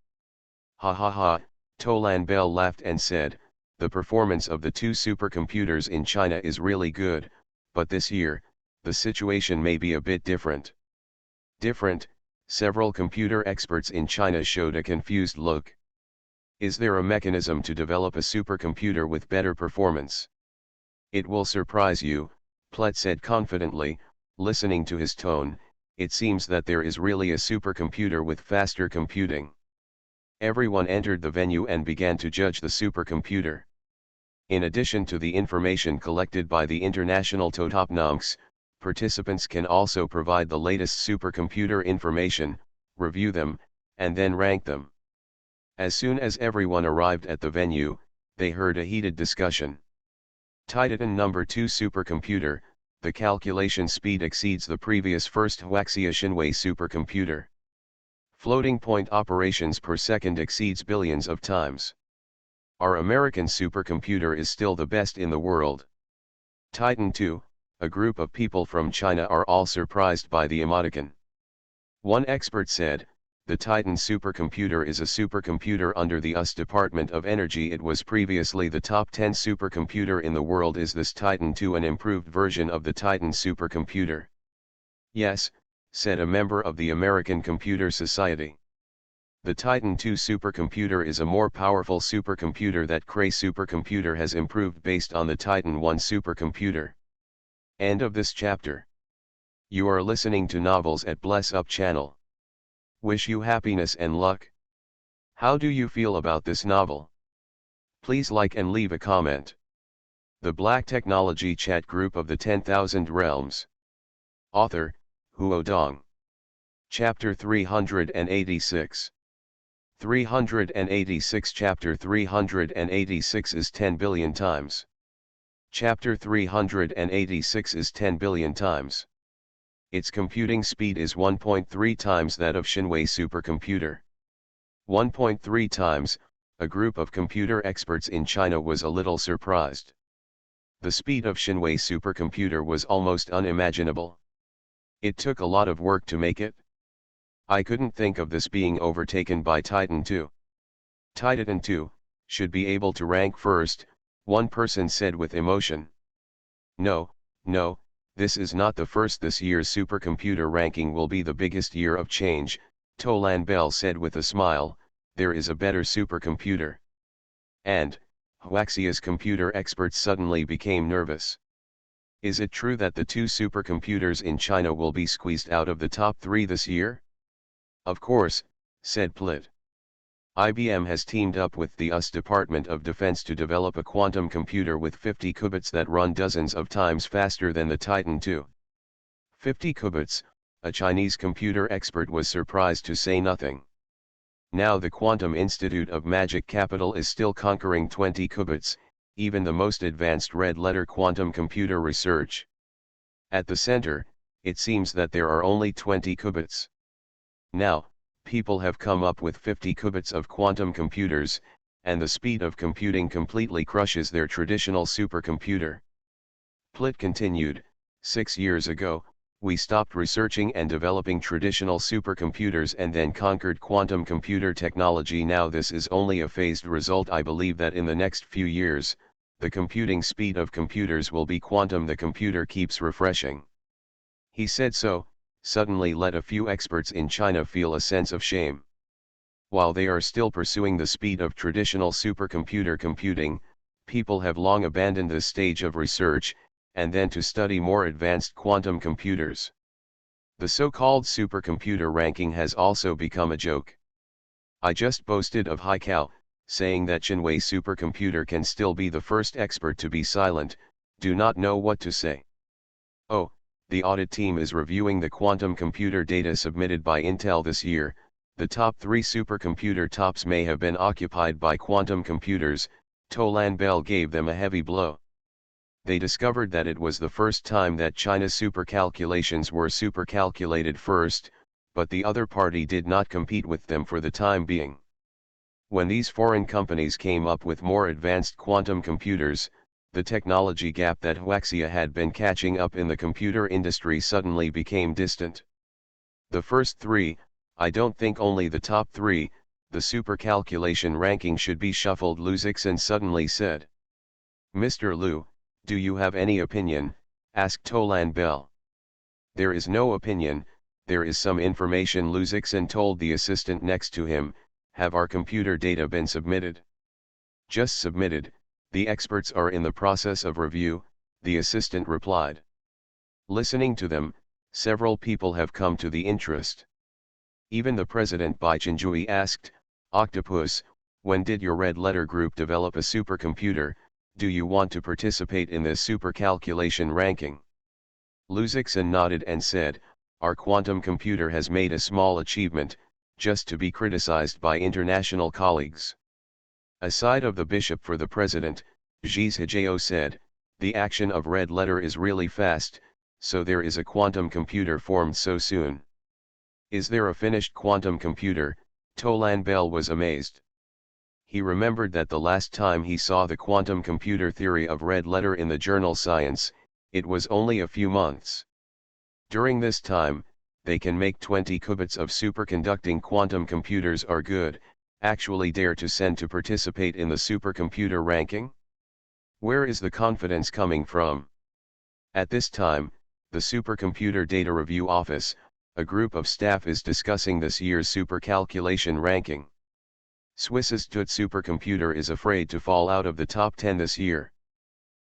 Ha ha ha, Tolan Bell laughed and said, the performance of the 2 supercomputers in China is really good, but this year, the situation may be a bit different. Different? Several computer experts in China showed a confused look. Is there a mechanism to develop a supercomputer with better performance? It will surprise you, Plet said confidently, listening to his tone, it seems that there is really a supercomputer with faster computing. Everyone entered the venue and began to judge the supercomputer. In addition to the information collected by the International Topnumx, participants can also provide the latest supercomputer information, review them, and then rank them. As soon as everyone arrived at the venue, they heard a heated discussion. Titan number 2 supercomputer, the calculation speed exceeds the previous first Huaxia Xinhui supercomputer. Floating point operations per second exceeds billions of times. Our American supercomputer is still the best in the world. Titan 2, a group of people from China are all surprised by the emoticon. One expert said, The Titan supercomputer is a supercomputer under the US Department of Energy. It was previously the top 10 supercomputer in the world. Is this Titan II an improved version of the Titan supercomputer? Yes, said a member of the American Computer Society. The Titan II supercomputer is a more powerful supercomputer that Cray supercomputer has improved based on the Titan I supercomputer. End of this chapter. You are listening to Novels at Bless Up channel. Wish you happiness and luck. How do you feel about this novel? Please like and leave a comment. The Black Technology Chat Group of the 10,000 Realms. Author, Huo Dong. Chapter 386. 386 Chapter 386 is 10 billion times. Chapter 386 is 10 billion times. Its computing speed is 1.3 times that of Shinwei supercomputer. 1.3 times, a group of computer experts in China was a little surprised. The speed of Shinwei supercomputer was almost unimaginable. It took a lot of work to make it. I couldn't think of this being overtaken by Titan II. Titan II should be able to rank first, one person said with emotion. No, this is not the first. This year's supercomputer ranking will be the biggest year of change, Tolan Bell said with a smile. There is a better supercomputer. And, Huaxia's computer experts suddenly became nervous. Is it true that the two supercomputers in China will be squeezed out of the top 3 this year? Of course, said Plit. IBM has teamed up with the US Department of Defense to develop a quantum computer with 50 qubits that run dozens of times faster than the Titan II. 50 qubits, a Chinese computer expert was surprised to say nothing. Now the Quantum Institute of Magic Capital is still conquering 20 qubits, even the most advanced red-letter quantum computer research. At the center, it seems that there are only 20 qubits. Now, people have come up with 50 qubits of quantum computers, and the speed of computing completely crushes their traditional supercomputer. Plit continued, 6 years ago, we stopped researching and developing traditional supercomputers and then conquered quantum computer technology. Now this is only a phased result. I believe that in the next few years, the computing speed of computers will be quantum. The computer keeps refreshing. He said so, suddenly let a few experts in China feel a sense of shame. While they are still pursuing the speed of traditional supercomputer computing, people have long abandoned this stage of research, and then to study more advanced quantum computers. The so-called supercomputer ranking has also become a joke. I just boasted of Haikao, saying that Shinwei supercomputer can still be the first expert to be silent, do not know what to say. Oh, the audit team is reviewing the quantum computer data submitted by Intel this year. The top 3 supercomputer tops may have been occupied by quantum computers. Tolan Bell gave them a heavy blow. They discovered that it was the first time that China's supercalculations were supercalculated first, but the other party did not compete with them for the time being. When these foreign companies came up with more advanced quantum computers, the technology gap that Huaxia had been catching up in the computer industry suddenly became distant. The first 3, I don't think only the top 3, the supercalculation ranking should be shuffled, Lu Zixin suddenly said. Mr. Lu, do you have any opinion? Asked Tolan Bell. There is no opinion, there is some information, Lu Zixin told the assistant next to him. Have our computer data been submitted? Just submitted. The experts are in the process of review, the assistant replied. Listening to them, several people have come to the interest. Even the president Bai Chenjui asked, Octopus, when did your red letter group develop a supercomputer? Do you want to participate in this supercalculation ranking? Lu Zixin nodded and said, our quantum computer has made a small achievement, just to be criticized by international colleagues. Aside of the bishop for the president, Zhi's Hijao said, the action of red letter is really fast, so there is a quantum computer formed so soon. Is there a finished quantum computer? Tolan Bell was amazed. He remembered that the last time he saw the quantum computer theory of red letter in the journal Science, it was only a few months. During this time, they can make 20 qubits of superconducting quantum computers are good, actually dare to send to participate in the supercomputer ranking? Where is the confidence coming from? At this time, the Supercomputer Data Review Office, a group of staff is discussing this year's supercalculation ranking. Swiss's TUT supercomputer is afraid to fall out of the top 10 this year.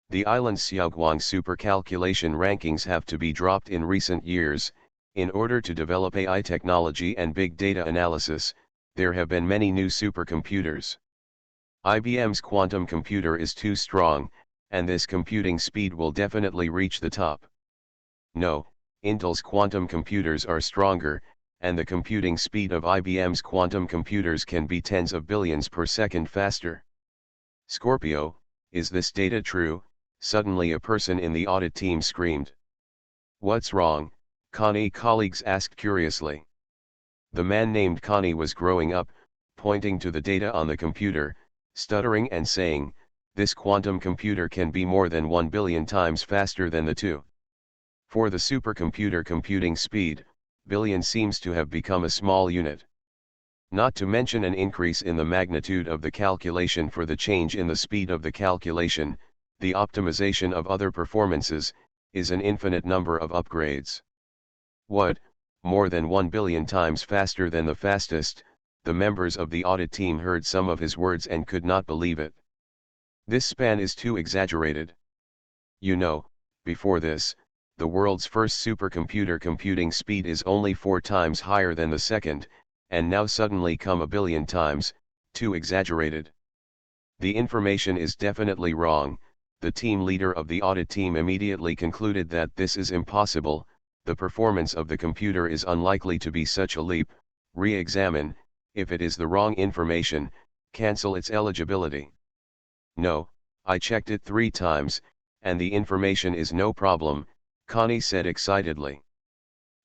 The island's Xiaoguang supercalculation rankings have to be dropped in recent years. In order to develop AI technology and big data analysis, there have been many new supercomputers. IBM's quantum computer is too strong, and this computing speed will definitely reach the top. No, Intel's quantum computers are stronger, and the computing speed of IBM's quantum computers can be tens of billions per second faster. Scorpio, is this data true? Suddenly a person in the audit team screamed. What's wrong? Connie colleagues asked curiously. The man named Connie was growing up, pointing to the data on the computer, stuttering and saying, this quantum computer can be more than 1 billion times faster than the two. For the supercomputer computing speed, billion seems to have become a small unit. Not to mention an increase in the magnitude of the calculation for the change in the speed of the calculation, the optimization of other performances, is an infinite number of upgrades. What, more than 1 billion times faster than the fastest? The members of the audit team heard some of his words and could not believe it. This span is too exaggerated. You know, before this, the world's first supercomputer computing speed is only 4 times higher than the second, and now suddenly come a billion times, too exaggerated. The information is definitely wrong. The team leader of the audit team immediately concluded that this is impossible, the performance of the computer is unlikely to be such a leap. Re-examine, if it is the wrong information, cancel its eligibility. No, I checked it 3 times, and the information is no problem, Connie said excitedly.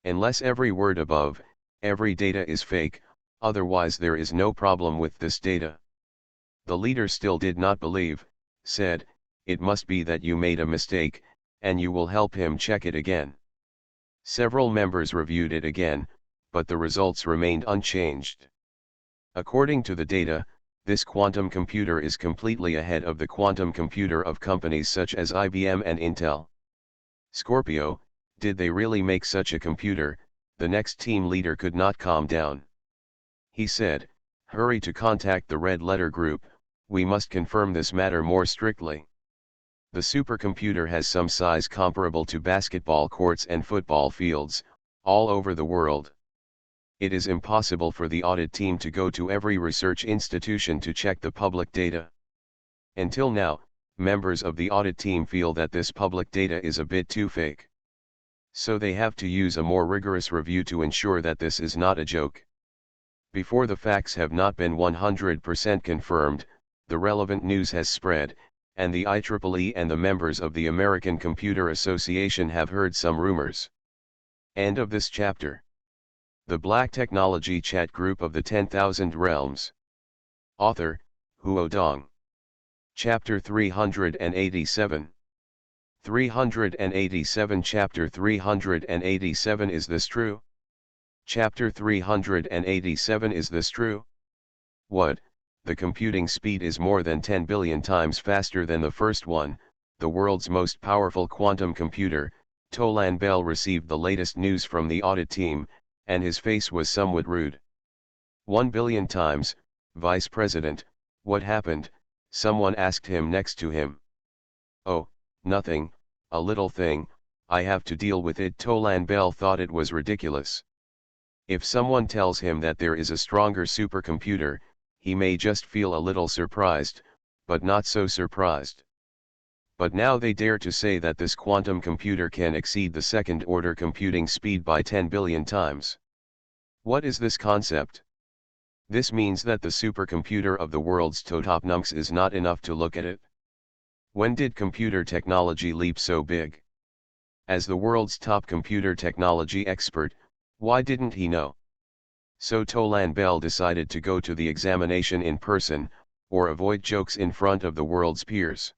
Unless every word above, every data is fake, otherwise there is no problem with this data. The leader still did not believe, said, it must be that you made a mistake, and you will help him check it again. Several members reviewed it again, but the results remained unchanged. According to the data, this quantum computer is completely ahead of the quantum computer of companies such as IBM and Intel. Scorpio, did they really make such a computer? The next team leader could not calm down. He said, hurry to contact the Red Letter Group, we must confirm this matter more strictly. The supercomputer has some size comparable to basketball courts and football fields, all over the world. It is impossible for the audit team to go to every research institution to check the public data. Until now, members of the audit team feel that this public data is a bit too fake. So they have to use a more rigorous review to ensure that this is not a joke. Before the facts have not been 100% confirmed, the relevant news has spread, and the IEEE and the members of the American Computer Association have heard some rumors. End of this chapter. The Black Technology Chat Group of the 10,000 Realms. Author, Huo Dong. Chapter 387. 387 Chapter 387 Is this true? Chapter 387 Is this true? What? The computing speed is more than 10 billion times faster than the first one. The world's most powerful quantum computer, Tolan Bell received the latest news from the audit team, and his face was somewhat rude. 1 billion times, Vice President, what happened? Someone asked him next to him. Oh, nothing, a little thing, I have to deal with it. Tolan Bell thought it was ridiculous. If someone tells him that there is a stronger supercomputer, he may just feel a little surprised, but not so surprised. But now they dare to say that this quantum computer can exceed the second-order computing speed by 10 billion times. What is this concept? This means that the supercomputer of the world's top nums is not enough to look at it. When did computer technology leap so big? As the world's top computer technology expert, why didn't he know? So Tolan Bell decided to go to the examination in person, or avoid jokes in front of the world's peers.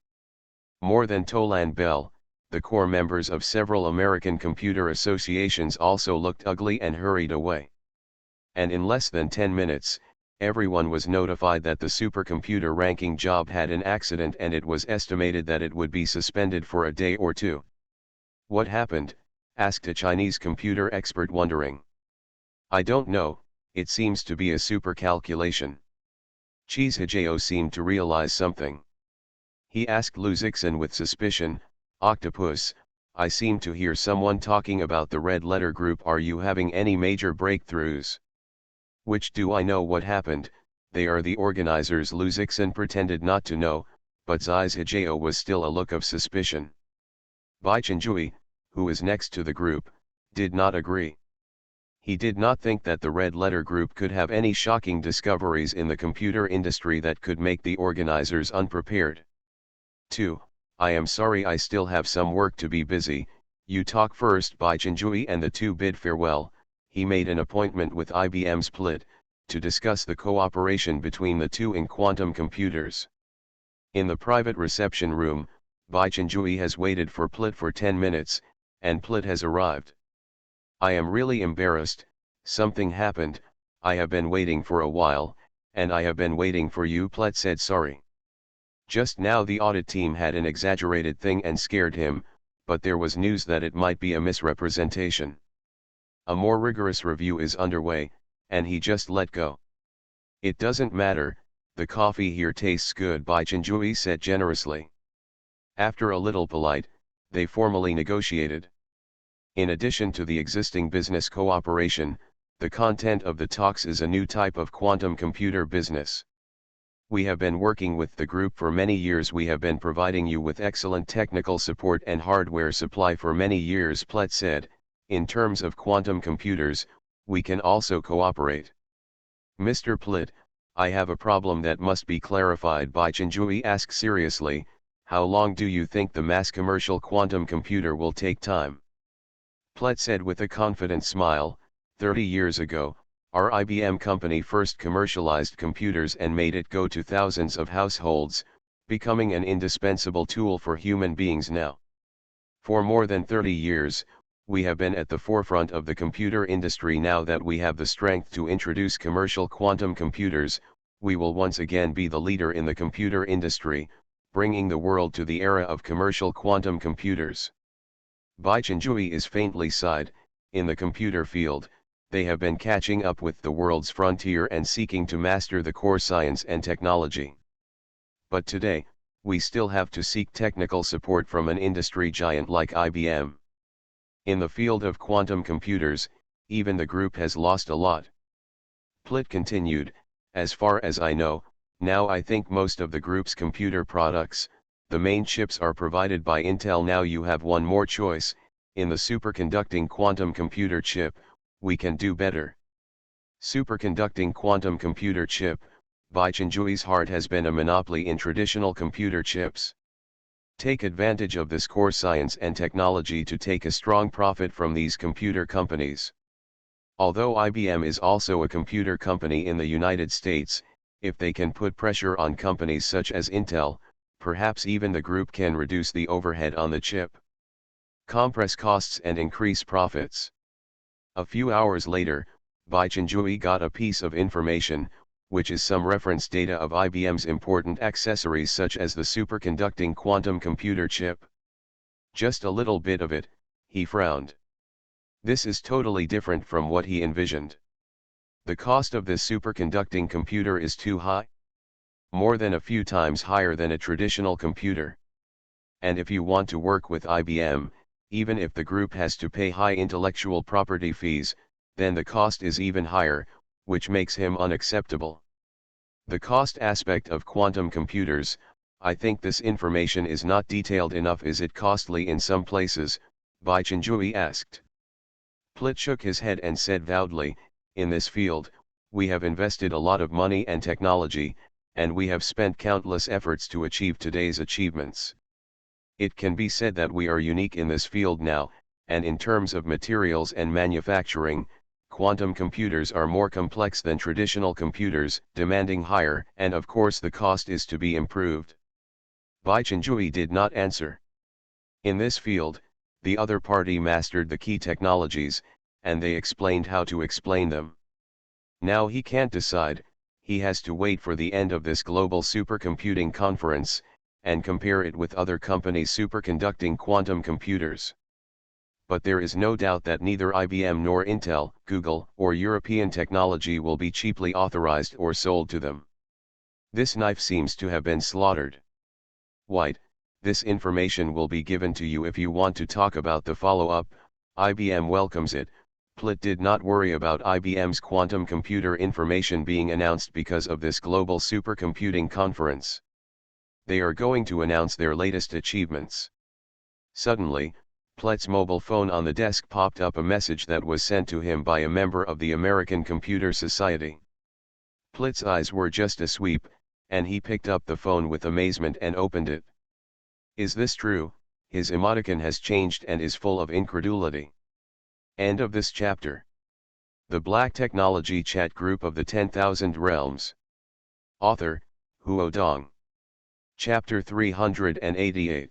More than Tolan Bell, the core members of several American computer associations also looked ugly and hurried away. And in less than 10 minutes, everyone was notified that the supercomputer ranking job had an accident, and it was estimated that it would be suspended for a day or two. "What happened?" asked a Chinese computer expert, wondering. "I don't know, it seems to be a super calculation." Cheese Hijao seemed to realize something. He asked Lu Zixin with suspicion, "Octopus, I seem to hear someone talking about the red letter group. Are you having any major breakthroughs?" "Which do I know what happened? They are the organizers." Lu Zixin pretended not to know, but Zai's Hijao was still a look of suspicion. Bai Chenjui, who was next to the group, did not agree. He did not think that the red letter group could have any shocking discoveries in the computer industry that could make the organizers unprepared. 2. "I am sorry, I still have some work to be busy, you talk first." Bai Chenjui and the two bid farewell. He made an appointment with IBM's Plit, to discuss the cooperation between the two in quantum computers. In the private reception room, Bai Chenjui has waited for Plit for 10 minutes, and Plit has arrived. "I am really embarrassed, something happened, I have been waiting for a while, and I have been waiting for you." Plit said sorry. Just now the audit team had an exaggerated thing and scared him, but there was news that it might be a misrepresentation. A more rigorous review is underway, and he just let go. "It doesn't matter, the coffee here tastes good," Bai Chenjui said generously. After a little polite, they formally negotiated. In addition to the existing business cooperation, the content of the talks is a new type of quantum computer business. "We have been working with the group for many years. We have been providing you with excellent technical support and hardware supply for many years," Plet said. "In terms of quantum computers, we can also cooperate." "Mr. Plit, I have a problem that must be clarified," Bai Chenjui asked seriously. "How long do you think the mass commercial quantum computer will take time?" Plet said with a confident smile, 30 years ago, our IBM company first commercialized computers and made it go to thousands of households, becoming an indispensable tool for human beings now. For more than 30 years, we have been at the forefront of the computer industry. Now that we have the strength to introduce commercial quantum computers, we will once again be the leader in the computer industry, bringing the world to the era of commercial quantum computers." Bai Chenjui is faintly sighed. In the computer field, they have been catching up with the world's frontier and seeking to master the core science and technology. But today, we still have to seek technical support from an industry giant like IBM. In the field of quantum computers, even the group has lost a lot. Plit continued, "As far as I know, now I think most of the group's computer products, the main chips, are provided by Intel. Now you have one more choice, in the superconducting quantum computer chip, we can do better." Superconducting quantum computer chip, Bai Chenjui's heart has been a monopoly in traditional computer chips. Take advantage of this core science and technology to take a strong profit from these computer companies. Although IBM is also a computer company in the United States, if they can put pressure on companies such as Intel, perhaps even the group can reduce the overhead on the chip, compress costs and increase profits. A few hours later, Bai Chenjui got a piece of information, which is some reference data of IBM's important accessories such as the superconducting quantum computer chip. Just a little bit of it, he frowned. This is totally different from what he envisioned. The cost of this superconducting computer is too high. More than a few times higher than a traditional computer. And if you want to work with IBM, even if the group has to pay high intellectual property fees, then the cost is even higher, which makes him unacceptable. The cost aspect of quantum computers, I think this information is not detailed enough. Is it costly in some places? Bai Chenjui asked. Plit shook his head and said loudly, in this field, we have invested a lot of money and technology, and we have spent countless efforts to achieve today's achievements. It can be said that we are unique in this field now, and in terms of materials and manufacturing, quantum computers are more complex than traditional computers, demanding higher, and of course the cost is to be improved. Bai Chenjui did not answer. In this field, the other party mastered the key technologies, and they explained how to explain them. Now he can't decide, he has to wait for the end of this global supercomputing conference, and compare it with other companies' superconducting quantum computers. But there is no doubt that neither IBM nor Intel, Google, or European technology will be cheaply authorized or sold to them. This knife seems to have been slaughtered. White, this information will be given to you if you want to talk about the follow-up. IBM welcomes it. Plitt did not worry about IBM's quantum computer information being announced because of this global supercomputing conference. They are going to announce their latest achievements. Suddenly, Plitt's mobile phone on the desk popped up a message that was sent to him by a member of the American Computer Society. Plitt's eyes were just asweep, and he picked up the phone with amazement and opened it. Is this true? His emoticon has changed and is full of incredulity. End of this chapter. The Black Technology Chat Group of the 10,000 Realms. Author, Huo Dong. Chapter 388.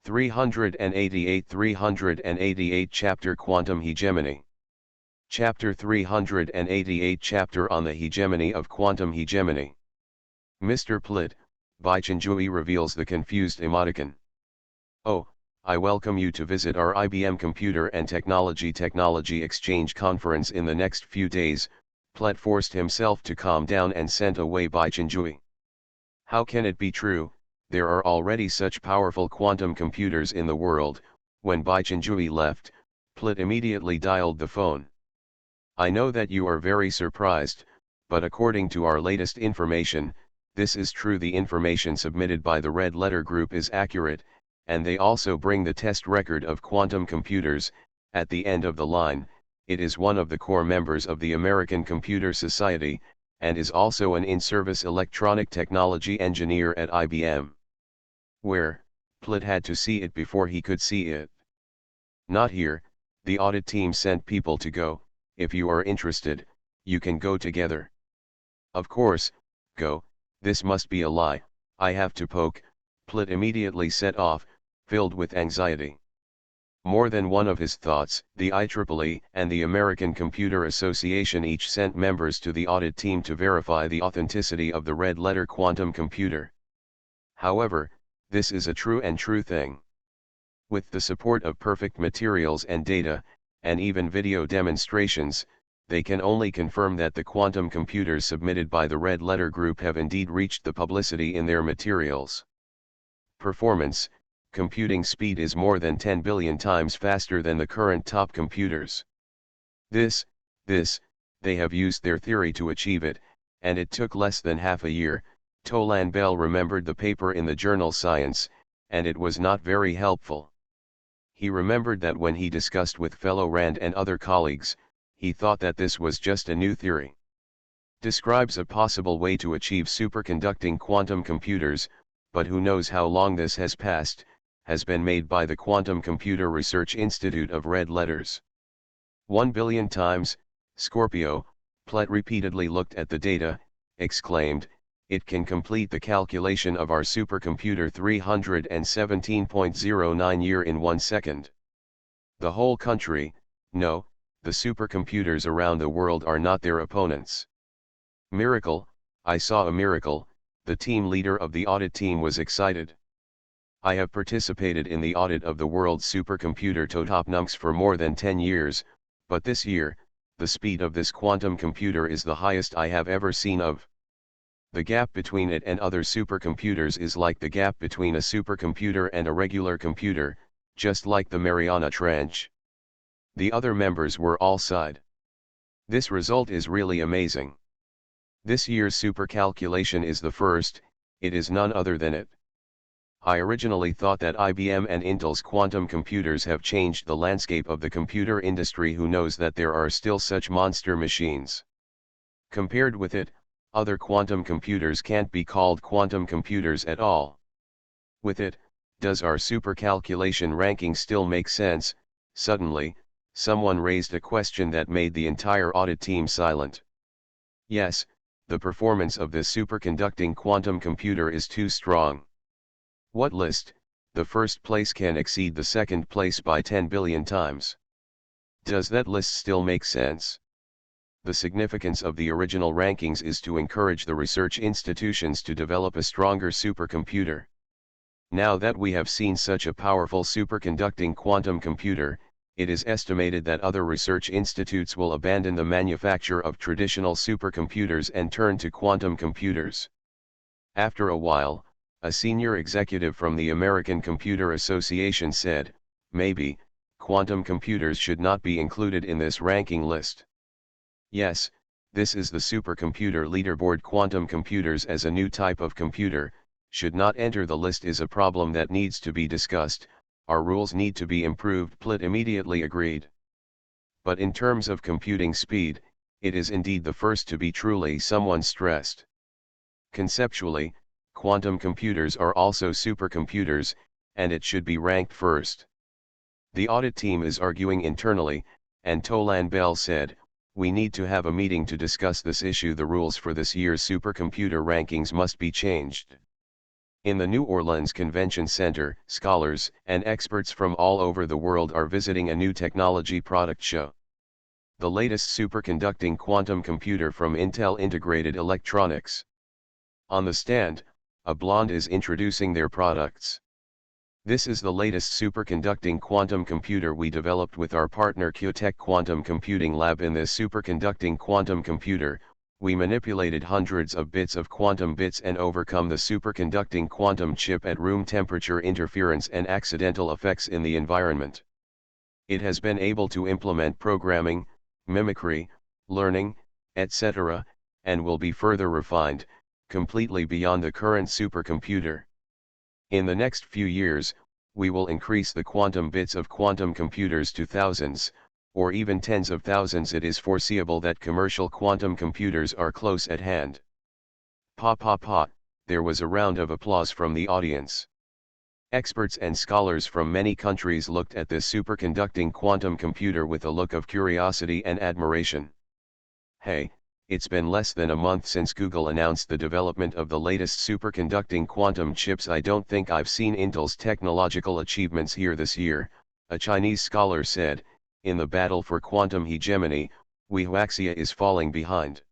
388 Chapter Quantum Hegemony. Chapter 388 Chapter on the Hegemony of Quantum Hegemony. Mr. Plitt, Baichenjui reveals the confused emoticon. Oh, I welcome you to visit our IBM Computer and Technology Exchange Conference in the next few days. Plitt forced himself to calm down and sent away Baichenjui. How can it be true? There are already such powerful quantum computers in the world. When Baichenjui left, Plitt immediately dialed the phone. I know that you are very surprised, but according to our latest information, this is true. The information submitted by the Red Letter Group is accurate, and they also bring the test record of quantum computers. At the end of the line, it is one of the core members of the American Computer Society, and is also an in-service electronic technology engineer at IBM. Where? Plitt had to see it before he could see it. Not here. The audit team sent people to go. If you are interested, you can go together. Of course, go. This must be a lie. I have to poke. Plitt immediately set off, filled with anxiety. More than one of his thoughts. The IEEE and the American Computer Association each sent members to the audit team to verify the authenticity of the red letter quantum computer. However, this is a true thing. With the support of perfect materials and data, and even video demonstrations, they can only confirm that the quantum computers submitted by the Red Letter Group have indeed reached the publicity in their materials. Performance: computing speed is more than 10 billion times faster than the current top computers. They have used their theory to achieve it, and it took less than half a year. Tolan Bell remembered the paper in the journal Science, and it was not very helpful. He remembered that when he discussed with fellow Rand and other colleagues, he thought that this was just a new theory. Describes a possible way to achieve superconducting quantum computers, but who knows how long this has passed, has been made by the Quantum Computer Research Institute of Red Letters. 1 billion times, Scorpio. Plitt repeatedly looked at the data, exclaimed, it can complete the calculation of our supercomputer 317.09 year in 1 second. The whole country, no, the supercomputers around the world are not their opponents. Miracle, I saw a miracle. The team leader of the audit team was excited. I have participated in the audit of the world's supercomputer Totopnumx for more than 10 years, but this year, the speed of this quantum computer is the highest I have ever seen of. The gap between it and other supercomputers is like the gap between a supercomputer and a regular computer, just like the Mariana Trench. The other members were all sighed. This result is really amazing. This year's supercalculation is the first, it is none other than it. I originally thought that IBM and Intel's quantum computers have changed the landscape of the computer industry. Who knows that there are still such monster machines. Compared with it, other quantum computers can't be called quantum computers at all. With it, does our supercalculation ranking still make sense? Suddenly, someone raised a question that made the entire audit team silent. Yes, the performance of this superconducting quantum computer is too strong. What list? the first place can exceed the second place by 10 billion times. Does that list still make sense? The significance of the original rankings is to encourage the research institutions to develop a stronger supercomputer. Now that we have seen such a powerful superconducting quantum computer, it is estimated that other research institutes will abandon the manufacture of traditional supercomputers and turn to quantum computers. After a while, a senior executive from the American Computer Association said, "Maybe, quantum computers should not be included in this ranking list." Yes, this is the supercomputer leaderboard. Quantum computers as a new type of computer should not enter the list is a problem that needs to be discussed. Our rules need to be improved. Plitt immediately agreed. But in terms of computing speed, it is indeed the first to be truly, someone stressed. Conceptually, quantum computers are also supercomputers, and it should be ranked first. The audit team is arguing internally, and Tolan Bell said, "We need to have a meeting to discuss this issue. The rules for this year's supercomputer rankings must be changed." In the New Orleans Convention Center, scholars and experts from all over the world are visiting a new technology product show. The latest superconducting quantum computer from Intel Integrated Electronics. On the stand, a blonde is introducing their products. "This is the latest superconducting quantum computer we developed with our partner QTech Quantum Computing Lab. In this superconducting quantum computer, we manipulated hundreds of bits of quantum bits and overcome the superconducting quantum chip at room temperature, interference and accidental effects in the environment. It has been able to implement programming, mimicry, learning, etc., and will be further refined, completely beyond the current supercomputer. In the next few years, we will increase the quantum bits of quantum computers to thousands, or even tens of thousands. It is foreseeable that commercial quantum computers are close at hand." Pa pa pa, there was a round of applause from the audience. Experts and scholars from many countries looked at this superconducting quantum computer with a look of curiosity and admiration. Hey, it's been less than a month since Google announced the development of the latest superconducting quantum chips. I don't think I've seen Intel's technological achievements here this year, a Chinese scholar said. In the battle for quantum hegemony, Huaxia is falling behind.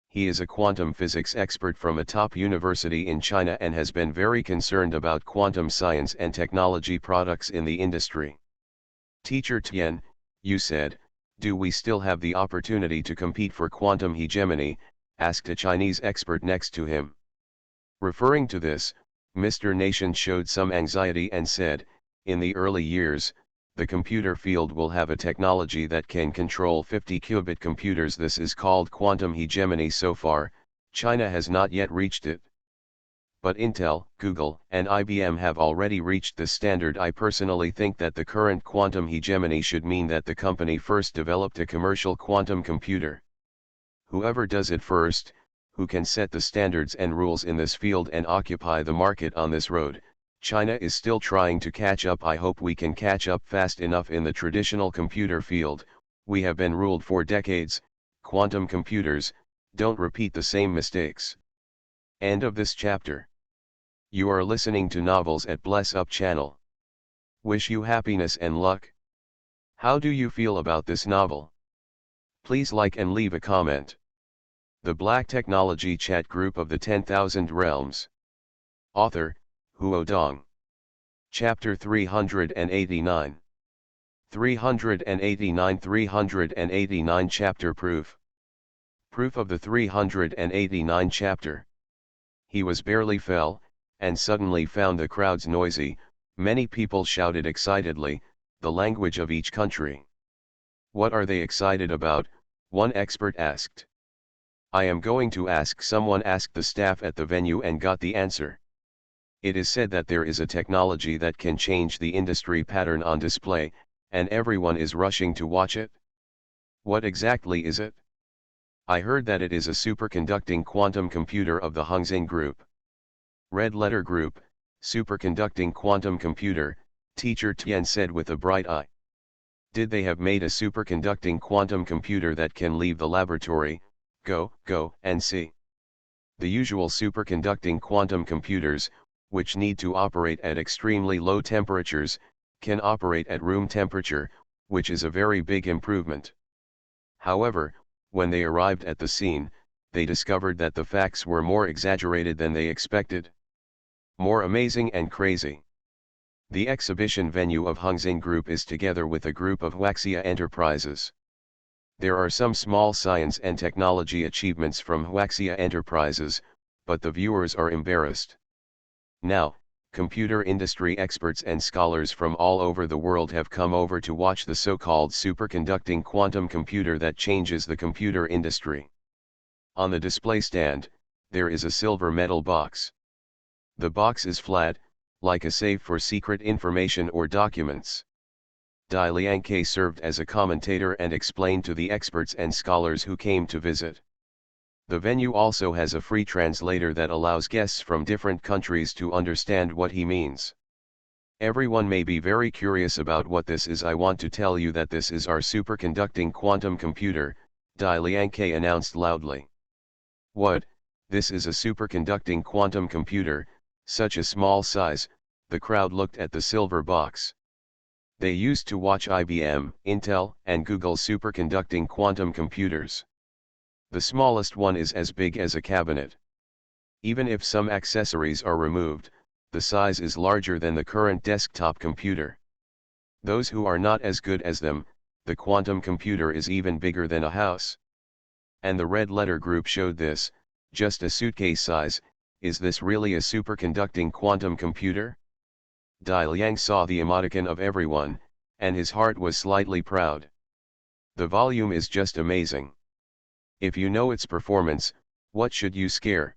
He is a quantum physics expert from a top university in China and has been very concerned about quantum science and technology products in the industry. "Teacher Tian, you said, do we still have the opportunity to compete for quantum hegemony?" asked a Chinese expert next to him. Referring to this, Mr. Nation showed some anxiety and said, "In the early years, the computer field will have a technology that can control 50-qubit computers. This is called quantum hegemony. So far, China has not yet reached it. But Intel, Google, and IBM have already reached this standard. I personally think that the current quantum hegemony should mean that the company first developed a commercial quantum computer. Whoever does it first, who can set the standards and rules in this field and occupy the market on this road. China is still trying to catch up. I hope we can catch up fast enough. In the traditional computer field, we have been ruled for decades. Quantum computers don't repeat the same mistakes." End of this chapter. You are listening to Novels at Bless Up channel. Wish you happiness and luck. How do you feel about this novel? Please like and leave a comment. The Black Technology Chat Group of the 10,000 Realms. Author, Huo Dong. Chapter 389. 389 Chapter Proof. Proof of the 389 chapter. He was barely fell, and suddenly found the crowds noisy. Many people shouted excitedly, the language of each country. "What are they excited about?" one expert asked. "I am going to ask someone," asked the staff at the venue and got the answer. "It is said that there is a technology that can change the industry pattern on display, and everyone is rushing to watch it. What exactly is it?" "I heard that it is a superconducting quantum computer of the Hongxin Group." Red letter group, superconducting quantum computer, Teacher Tian said with a bright eye. "Did they have made a superconducting quantum computer that can leave the laboratory? Go and see." The usual superconducting quantum computers, which need to operate at extremely low temperatures, can operate at room temperature, which is a very big improvement. However, when they arrived at the scene, they discovered that the facts were more exaggerated than they expected. More amazing and crazy. The exhibition venue of Hongxing Group is together with a group of Huaxia Enterprises. There are some small science and technology achievements from Huaxia Enterprises, but the viewers are embarrassed. Now, computer industry experts and scholars from all over the world have come over to watch the so-called superconducting quantum computer that changes the computer industry. On the display stand, there is a silver metal box. The box is flat, like a safe for secret information or documents. Dai Liangke served as a commentator and explained to the experts and scholars who came to visit. The venue also has a free translator that allows guests from different countries to understand what he means. Everyone may be very curious about what this is. I want to tell you that this is our superconducting quantum computer, Dai Liangke announced loudly. What? This is a superconducting quantum computer, such a small size? The crowd looked at the silver box. They used to watch IBM, Intel, and Google superconducting quantum computers. The smallest one is as big as a cabinet. Even if some accessories are removed, the size is larger than the current desktop computer. Those who are not as good as them, the quantum computer is even bigger than a house. And the red letter group showed this, just a suitcase size. Is this really a superconducting quantum computer? Dai Liang saw the emoticon of everyone, and his heart was slightly proud. The volume is just amazing. If you know its performance, what should you scare?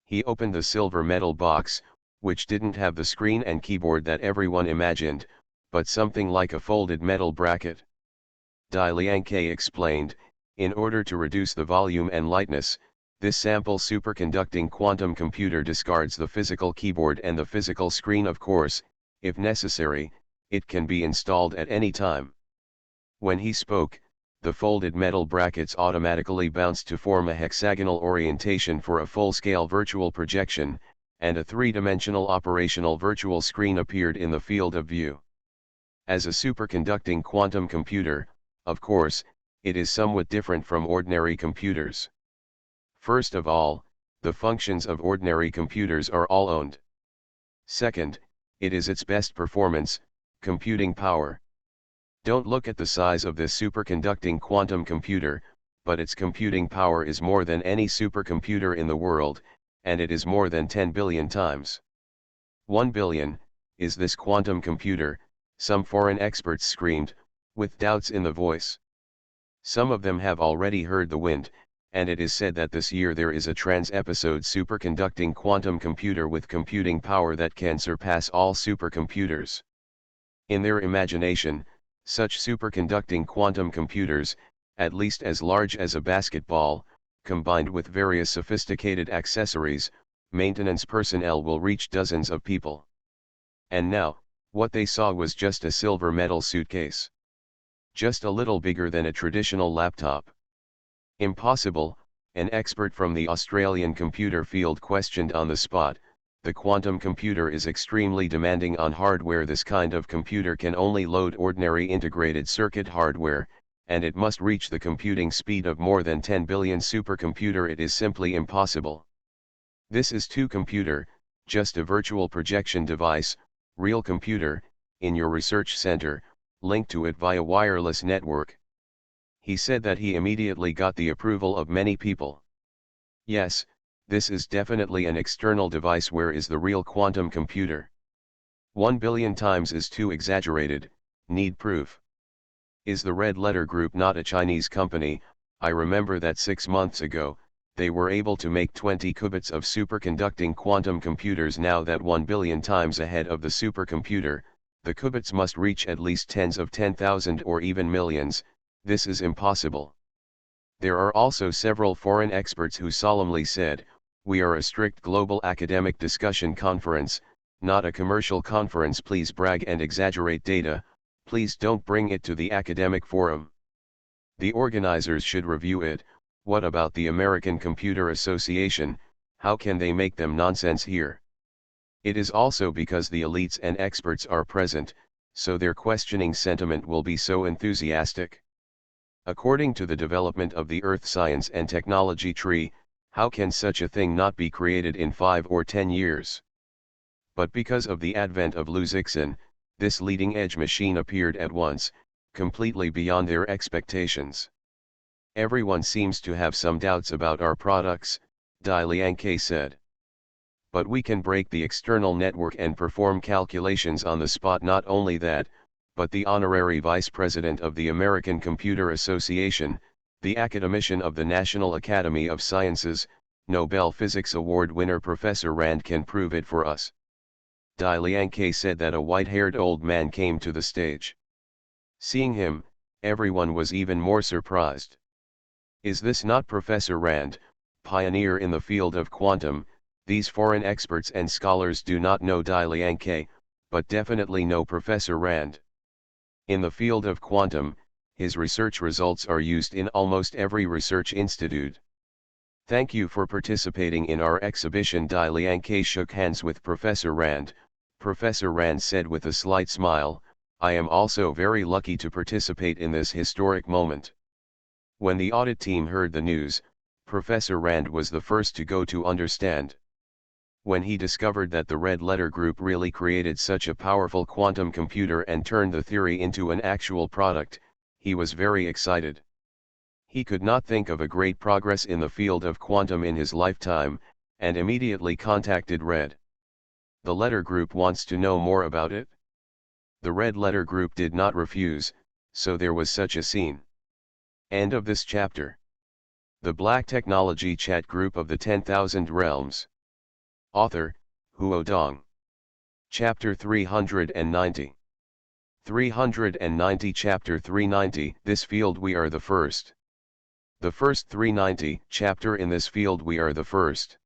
He opened the silver metal box, which didn't have the screen and keyboard that everyone imagined, but something like a folded metal bracket. Dai Liangke explained, in order to reduce the volume and lightness, this sample superconducting quantum computer discards the physical keyboard and the physical screen. Of course, if necessary, it can be installed at any time. When he spoke, the folded metal brackets automatically bounced to form a hexagonal orientation for a full-scale virtual projection, and a three-dimensional operational virtual screen appeared in the field of view. As a superconducting quantum computer, of course, it is somewhat different from ordinary computers. First of all, the functions of ordinary computers are all owned. Second, it is its best performance, computing power. Don't look at the size of this superconducting quantum computer, but its computing power is more than any supercomputer in the world, and it is more than 10 billion times. 1 billion, is this quantum computer, some foreign experts screamed, with doubts in the voice. Some of them have already heard the wind, and it is said that this year there is a trans-episode superconducting quantum computer with computing power that can surpass all supercomputers. In their imagination, such superconducting quantum computers, at least as large as a basketball, combined with various sophisticated accessories, maintenance personnel will reach dozens of people. And now, what they saw was just a silver metal suitcase. Just a little bigger than a traditional laptop. Impossible, an expert from the Australian computer field questioned on the spot. The quantum computer is extremely demanding on hardware. This kind of computer can only load ordinary integrated circuit hardware, and it must reach the computing speed of more than 10 billion supercomputer. It is simply impossible. This is too computer, just a virtual projection device, real computer, in your research center, linked to it via wireless network. He said that he immediately got the approval of many people. Yes, this is definitely an external device. Where is the real quantum computer? 1 billion times is too exaggerated, need proof. Is the Red Letter Group not a Chinese company? I remember that 6 months ago, they were able to make 20 qubits of superconducting quantum computers. Now that 1 billion times ahead of the supercomputer, the qubits must reach at least tens of 10,000 or even millions. This is impossible. There are also several foreign experts who solemnly said, "We are a strict global academic discussion conference, not a commercial conference. Please brag and exaggerate data, please don't bring it to the academic forum. The organizers should review it. What about the American Computer Association? How can they make them nonsense here?" It is also because the elites and experts are present, so their questioning sentiment will be so enthusiastic. According to the development of the Earth science and technology tree, how can such a thing not be created in 5 or 10 years? But because of the advent of Luzixin, this leading-edge machine appeared at once, completely beyond their expectations. Everyone seems to have some doubts about our products, Dai Liangke said. But we can break the external network and perform calculations on the spot. Not only that, but the honorary vice president of the American Computer Association, the academician of the National Academy of Sciences, Nobel Physics Award winner Professor Rand can prove it for us. Dai Liangke said that a white-haired old man came to the stage. Seeing him, everyone was even more surprised. Is this not Professor Rand, pioneer in the field of quantum? These foreign experts and scholars do not know Dai Liangke, but definitely know Professor Rand. In the field of quantum, his research results are used in almost every research institute. Thank you for participating in our exhibition. Dai Liangke shook hands with Professor Rand. Professor Rand said with a slight smile, I am also very lucky to participate in this historic moment. When the audit team heard the news, Professor Rand was the first to go to understand. When he discovered that the Red Letter Group really created such a powerful quantum computer and turned the theory into an actual product, he was very excited. He could not think of a great progress in the field of quantum in his lifetime, and immediately contacted Red. The Letter Group wants to know more about it. The Red Letter Group did not refuse, so there was such a scene. End of this chapter. The Black Technology Chat Group of the 10,000 Realms. Author, Huo Dong. Chapter 390. 390 Chapter 390 This field we are the first. The first 390 chapter in this field we are the first.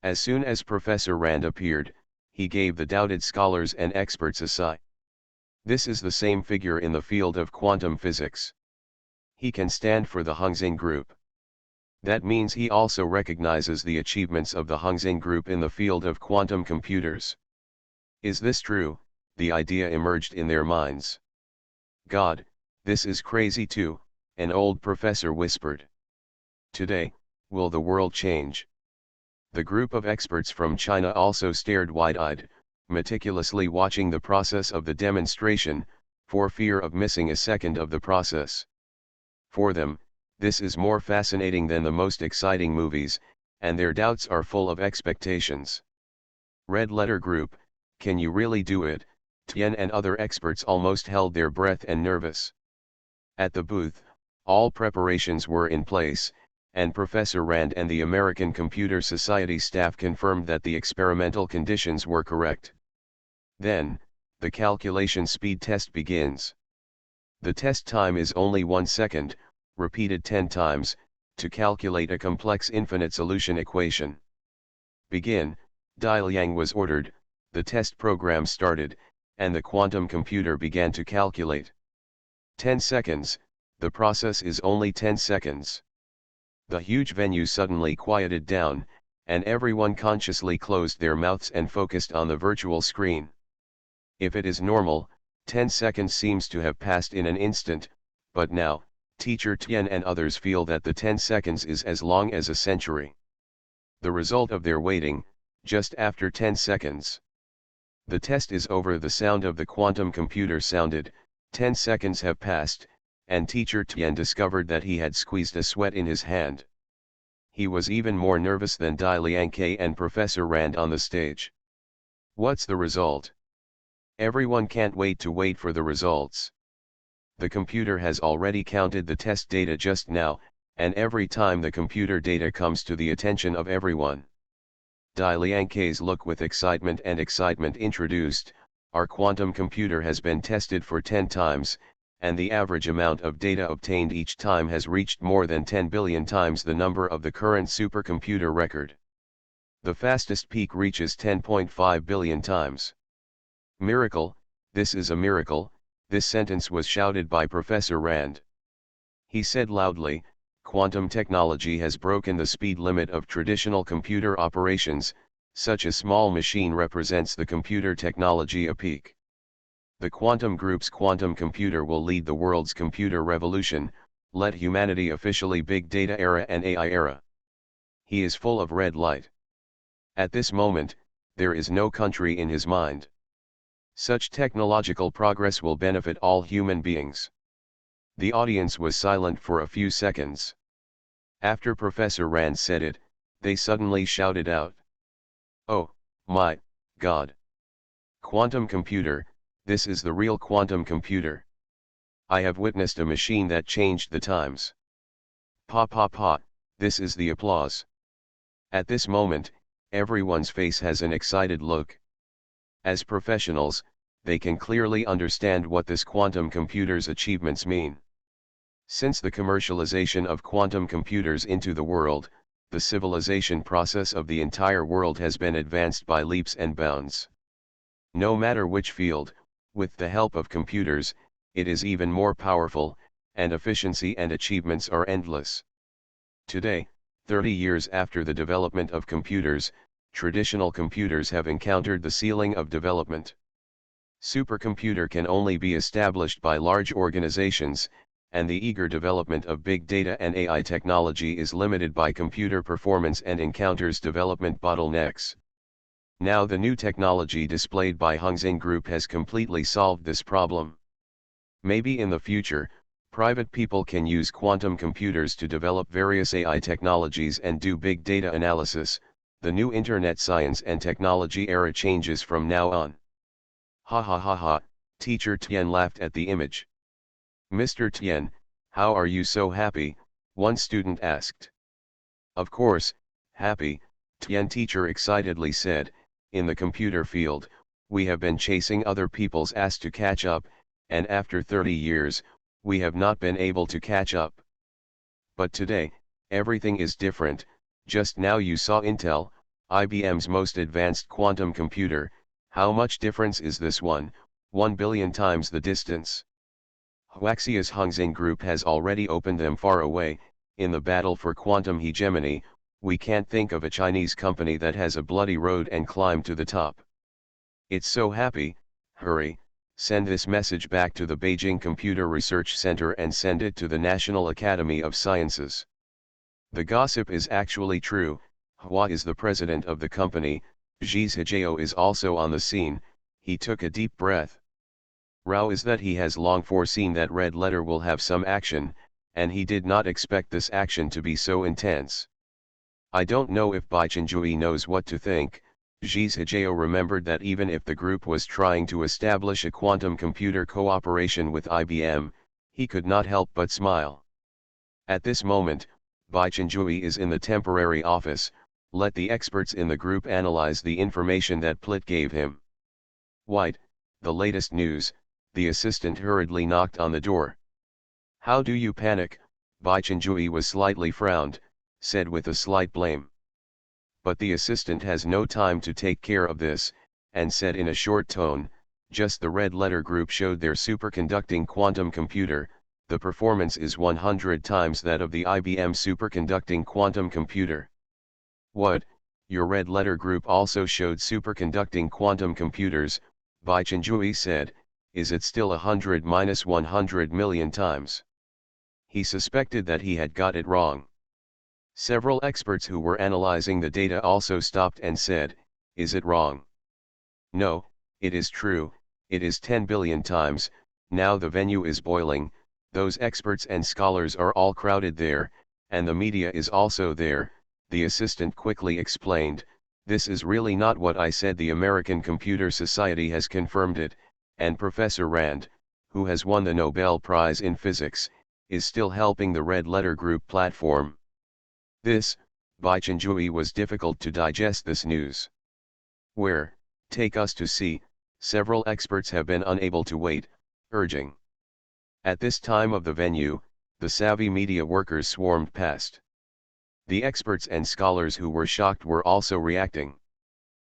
As soon as Professor Rand appeared, he gave the doubted scholars and experts a sigh. This is the same figure in the field of quantum physics. He can stand for the Hongxing Group. That means he also recognizes the achievements of the Hongxing Group in the field of quantum computers. Is this true? The idea emerged in their minds. God, this is crazy too, an old professor whispered. Today, will the world change? The group of experts from China also stared wide-eyed, meticulously watching the process of the demonstration, for fear of missing a second of the process. For them, this is more fascinating than the most exciting movies, and their doubts are full of expectations. Red Letter Group, can you really do it? Tian and other experts almost held their breath and nervous. At the booth, all preparations were in place, and Professor Rand and the American Computer Society staff confirmed that the experimental conditions were correct. Then, the calculation speed test begins. The test time is only 1 second, repeated 10 times, to calculate a complex infinite solution equation. Begin, Dai Liang was ordered, the test program started, and the quantum computer began to calculate. 10 seconds, the process is only 10 seconds. The huge venue suddenly quieted down, and everyone consciously closed their mouths and focused on the virtual screen. If it is normal, 10 seconds seems to have passed in an instant, but now, Teacher Tian and others feel that the 10 seconds is as long as a century. The result of their waiting, just after 10 seconds. The test is over. The sound of the quantum computer sounded, 10 seconds have passed, and Teacher Tian discovered that he had squeezed a sweat in his hand. He was even more nervous than Dai Liangke and Professor Rand on the stage. What's the result? Everyone can't wait for the results. The computer has already counted the test data just now, and every time the computer data comes to the attention of everyone. Dai Liangke's look with excitement introduced, our quantum computer has been tested for 10 times, and the average amount of data obtained each time has reached more than 10 billion times the number of the current supercomputer record. The fastest peak reaches 10.5 billion times. Miracle, this is a miracle. This sentence was shouted by Professor Rand. He said loudly, quantum technology has broken the speed limit of traditional computer operations, Such a small machine represents the computer technology a peak. The quantum group's quantum computer will lead the world's computer revolution, let humanity officially big data era and AI era. He is full of red light. At this moment, there is no country in his mind. Such technological progress will benefit all human beings. The audience was silent for a few seconds. After Professor Rand said it, they suddenly shouted out, "Oh, my God! Quantum computer, this is the real quantum computer. I have witnessed a machine that changed the times." Pa pa pa, this is the applause. At this moment, everyone's face has an excited look. As professionals, they can clearly understand what this quantum computer's achievements mean. Since the commercialization of quantum computers into the world, the civilization process of the entire world has been advanced by leaps and bounds. No matter which field, with the help of computers, it is even more powerful, and efficiency and achievements are endless. Today, 30 years after the development of computers, traditional computers have encountered the ceiling of development. Supercomputer can only be established by large organizations, and the eager development of big data and AI technology is limited by computer performance and encounters development bottlenecks. Now the new technology displayed by Hung Seng Group has completely solved this problem. Maybe in the future, private people can use quantum computers to develop various AI technologies and do big data analysis. The new internet science and technology era changes from now on. Ha ha ha ha, Teacher Tian laughed at the image. "Mr. Tian, how are you so happy?" one student asked. "Of course, happy," Tian teacher excitedly said. "In the computer field, we have been chasing other people's ass to catch up, and after 30 years, we have not been able to catch up. But today, everything is different. Just now you saw Intel, IBM's most advanced quantum computer. How much difference is this one? 1 billion times the distance. Huaxia's Hung Seng Group has already opened them far away. In the battle for quantum hegemony, we can't think of a Chinese company that has a bloody road and climb to the top. It's so happy. Hurry, send this message back to the Beijing Computer Research Center and send it to the National Academy of Sciences." The gossip is actually true. Hua is the president of the company. Zhizhijao is also on the scene. He took a deep breath. Rao is that he has long foreseen that Red Letter will have some action, and he did not expect this action to be so intense. I don't know if Bai Chenjui knows what to think. Zhizhijao remembered that even if the group was trying to establish a quantum computer cooperation with IBM, he could not help but smile. At this moment, Bai Chenjui is in the temporary office. Let the experts in the group analyze the information that Plit gave him. "White, the latest news." The assistant hurriedly knocked on the door. "How do you panic?" Bai Chenjui was slightly frowned, said with a slight blame. But the assistant has no time to take care of this, and said in a short tone, "Just the Red Letter Group showed their superconducting quantum computer. The performance is 100 times that of the IBM superconducting quantum computer." "What, your Red Letter Group also showed superconducting quantum computers?" Bai Chenjui said. "Is it still 100-100 million times?" He suspected that he had got it wrong. Several experts who were analyzing the data also stopped and said, "Is it wrong?" "No, it is true, it is 10 billion times." Now the venue is boiling, those experts and scholars are all crowded there, and the media is also there. The assistant quickly explained, "This is really not what I said. The American Computer Society has confirmed it, and Professor Rand, who has won the Nobel Prize in Physics, is still helping the Red Letter Group platform." This, Bai Chenjui was difficult to digest this news. "Where, take us to see." Several experts have been unable to wait, urging. At this time of the venue, the savvy media workers swarmed past. The experts and scholars who were shocked were also reacting.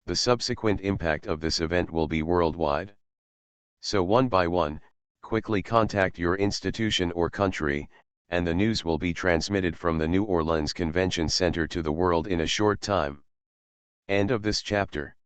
The subsequent impact of this event will be worldwide. So one by one, quickly contact your institution or country, and the news will be transmitted from the New Orleans Convention Center to the world in a short time. End of this chapter.